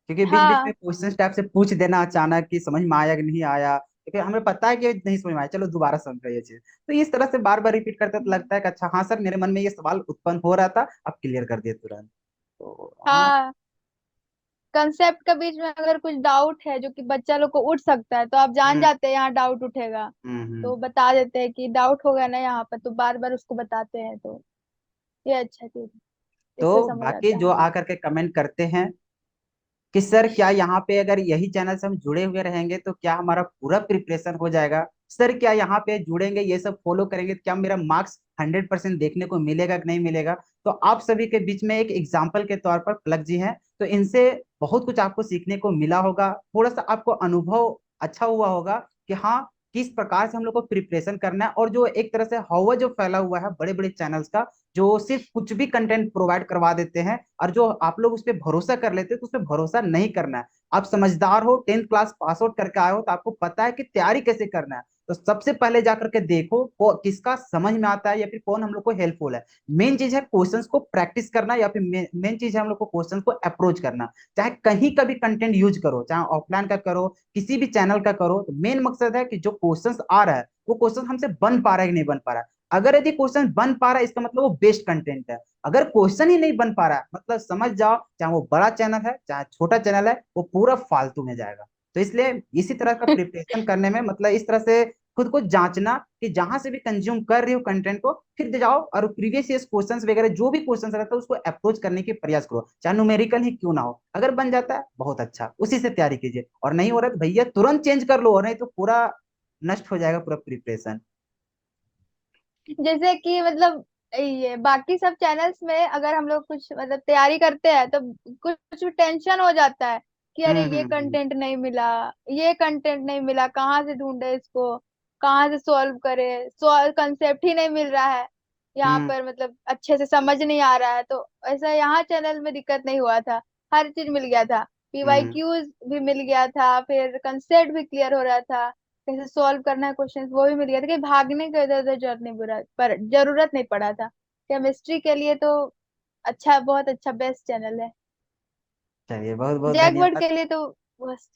क्योंकि बीच बीच में हाँ। क्वेश्चन टाइप से पूछ देना अचानक कि समझ में आया कि नहीं आया, क्योंकि हमें पता है कि नहीं समझ में आया, चलो दोबारा समझ रहे ये चीज। तो इस तरह से बार बार रिपीट करते तो लगता है कि अच्छा हाँ सर, मेरे मन में ये सवाल उत्पन्न हो रहा था, अब क्लियर कर दिए तुरंत। तो हाँ। हाँ, कंसेप्ट के बीच में अगर कुछ डाउट है जो कि बच्चा लोग को उठ सकता है तो आप जान हम्म जाते हैं यहाँ डाउट उठेगा, हम्म। तो बता देते हैं कि डाउट होगा ना यहाँ पर, तो बार बार उसको बताते हैं, तो ये अच्छा चीज है, इससे तो समझ बाकी आता जो है। आकर के कमेंट करते हैं कि सर क्या यहाँ पे अगर यही चैनल से हम जुड़े हुए रहेंगे तो क्या हमारा पूरा प्रिपरेशन हो जाएगा, सर क्या यहाँ पे जुड़ेंगे ये सब फॉलो करेंगे तो क्या मेरा मार्क्स 100% देखने को मिलेगा कि नहीं मिलेगा। तो आप सभी के बीच में एक एग्जाम्पल के तौर पर पलक जी हैं, तो इनसे बहुत कुछ आपको सीखने को मिला होगा, थोड़ा सा आपको अनुभव अच्छा हुआ होगा कि हाँ किस प्रकार से हम लोग को प्रिपरेशन करना है। और जो एक तरह से हवा जो फैला हुआ है बड़े बड़े चैनल्स का, जो सिर्फ कुछ भी कंटेंट प्रोवाइड करवा देते हैं और जो आप लोग उस पर भरोसा कर लेते हैं, तो उस पर भरोसा नहीं करना है। आप समझदार हो, 10th क्लास पास आउट करके आए हो, तो आपको पता है कि तैयारी कैसे करना है। तो सबसे पहले जाकर के देखो किसका समझ में आता है या फिर कौन हम लोग को हेल्पफुल है। मेन चीज है क्वेश्चंस को प्रैक्टिस करना, या फिर मेन चीज है हम लोग को क्वेश्चंस को अप्रोच करना। चाहे कहीं का भी कंटेंट यूज करो, चाहे ऑफलाइन का करो, किसी भी चैनल का करो, तो मेन मकसद है कि जो क्वेश्चंस आ रहा है वो क्वेश्चन हमसे बन पा रहा है कि नहीं बन पा रहा है। अगर यदि क्वेश्चन बन पा रहा है इसका मतलब वो बेस्ट कंटेंट है। अगर क्वेश्चन ही नहीं बन पा रहा है मतलब समझ जाओ, चाहे वो बड़ा चैनल है चाहे छोटा चैनल है, वो पूरा फालतू में जाएगा। तो इसलिए इसी तरह का प्रिपरेशन करने में मतलब इस तरह से खुद को जांचना कि जहां से भी कंज्यूम कर रही हो कंटेंट को, फिर जाओ और प्रीवियस ईयर क्वेश्चंस वगैरह जो भी क्वेश्चंस रहता है उसको अप्रोच करने की प्रयास करो, चाहे न्यूमेरिकल ही क्यों ना हो। अगर बन जाता है बहुत अच्छा, उसी से तैयारी कीजिए, और नहीं हो रहा है तो भैया तुरंत चेंज कर लो, और नहीं तो पूरा नष्ट हो जाएगा पूरा प्रिपरेशन। जैसे कि मतलब ये बाकी सब चैनल्स में अगर हम लोग कुछ मतलब तैयारी करते हैं तो कुछ टेंशन हो जाता है कि अरे ये हम्म। कंटेंट नहीं मिला, ये कंटेंट नहीं मिला, कहाँ से ढूंढे इसको, कहाँ से सॉल्व करे, सॉल्व कंसेप्ट ही नहीं मिल रहा है यहाँ हम्म पर, मतलब अच्छे से समझ नहीं आ रहा है। तो ऐसा यहाँ चैनल में दिक्कत नहीं हुआ था, हर चीज मिल गया था, हम्म। पीवाईक्यूज भी मिल गया था, फिर कंसेप्ट भी क्लियर हो रहा था, कैसे सॉल्व करना है क्वेश्चन वो भी मिल गया था, कि भागने का इधर उधर जरूरत नहीं पड़ा, पर जरूरत नहीं पड़ा था। केमिस्ट्री के लिए तो अच्छा, बहुत अच्छा, बेस्ट चैनल है। चलिए बहुत बहुत जैक बोर्ड धन्यवाद। के लिए तो बस।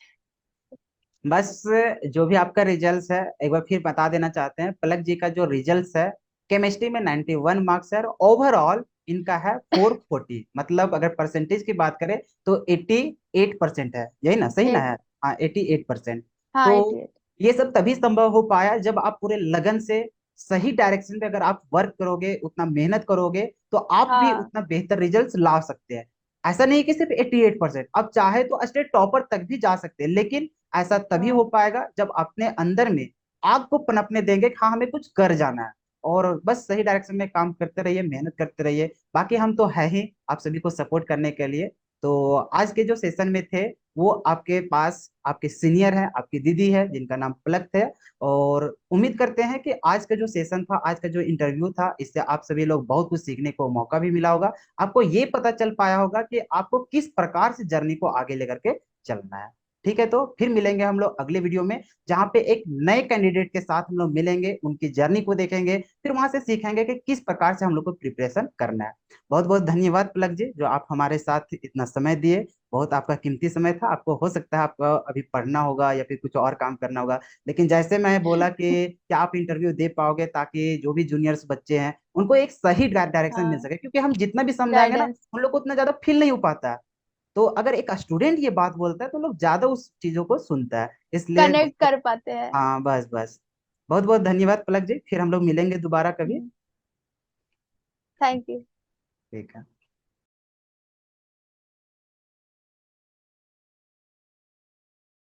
बस जो भी आपका रिजल्ट है एक बार फिर बता देना चाहते हैं, पलक जी का जो रिजल्ट है केमिस्ट्री में 91 मार्क्स है, और ओवरऑल इनका है 440, मतलब अगर परसेंटेज की बात करें तो 88% है, यही ना, सही ना एट। है। हाँ 88%। हाँ, तो 88। ये सब तभी संभव हो पाया जब आप पूरे लगन से सही डायरेक्शन पे अगर आप वर्क करोगे, उतना मेहनत करोगे, तो आप भी हाँ। उतना बेहतर रिजल्ट ला सकते हैं। ऐसा नहीं कि सिर्फ 88%, आप चाहे तो स्टेट टॉपर तक भी जा सकते हैं, लेकिन ऐसा तभी हो हाँ। पाएगा जब अपने अंदर में आग को पनपने देंगे कि हाँ हमें कुछ कर जाना है। और बस सही डायरेक्शन में काम करते रहिए, मेहनत करते रहिए, बाकी हम तो है ही आप सभी को सपोर्ट करने के लिए। तो आज के जो सेशन में थे वो आपके पास आपके सीनियर हैं, आपकी दीदी है जिनका नाम पलक है। और उम्मीद करते हैं कि आज का जो सेशन था, आज का जो इंटरव्यू था, इससे आप सभी लोग बहुत कुछ सीखने को मौका भी मिला होगा, आपको ये पता चल पाया होगा कि आपको किस प्रकार से जर्नी को आगे लेकर के चलना है। ठीक है, तो फिर मिलेंगे हम लोग अगले वीडियो में, जहाँ पे एक नए कैंडिडेट के साथ हम लोग मिलेंगे, उनकी जर्नी को देखेंगे, फिर वहां से सीखेंगे कि किस प्रकार से हम लोग को प्रिपरेशन करना है। बहुत बहुत धन्यवाद पलक जी, जो आप हमारे साथ इतना समय दिए, बहुत आपका कीमती समय था। आपको हो सकता है आपको अभी पढ़ना होगा या फिर कुछ और काम करना होगा, लेकिन जैसे मैं बोला कि क्या आप इंटरव्यू दे पाओगे, ताकि जो भी जूनियर्स बच्चे हैं उनको एक सही डायरेक्शन मिल हाँ, सके, क्योंकि हम जितना भी समझाएंगे ना गाइडेंस। उन लोग को उतना ज्यादा फील नहीं हो पाता है। तो अगर एक स्टूडेंट ये बात बोलता है तो लोग ज्यादा उस चीजों को सुनता है, इसलिए कनेक्ट कर पाते हैं। हाँ बस बस। बहुत बहुत धन्यवाद पलक जी, फिर हम लोग मिलेंगे दोबारा कभी। Thank you. ठीक है।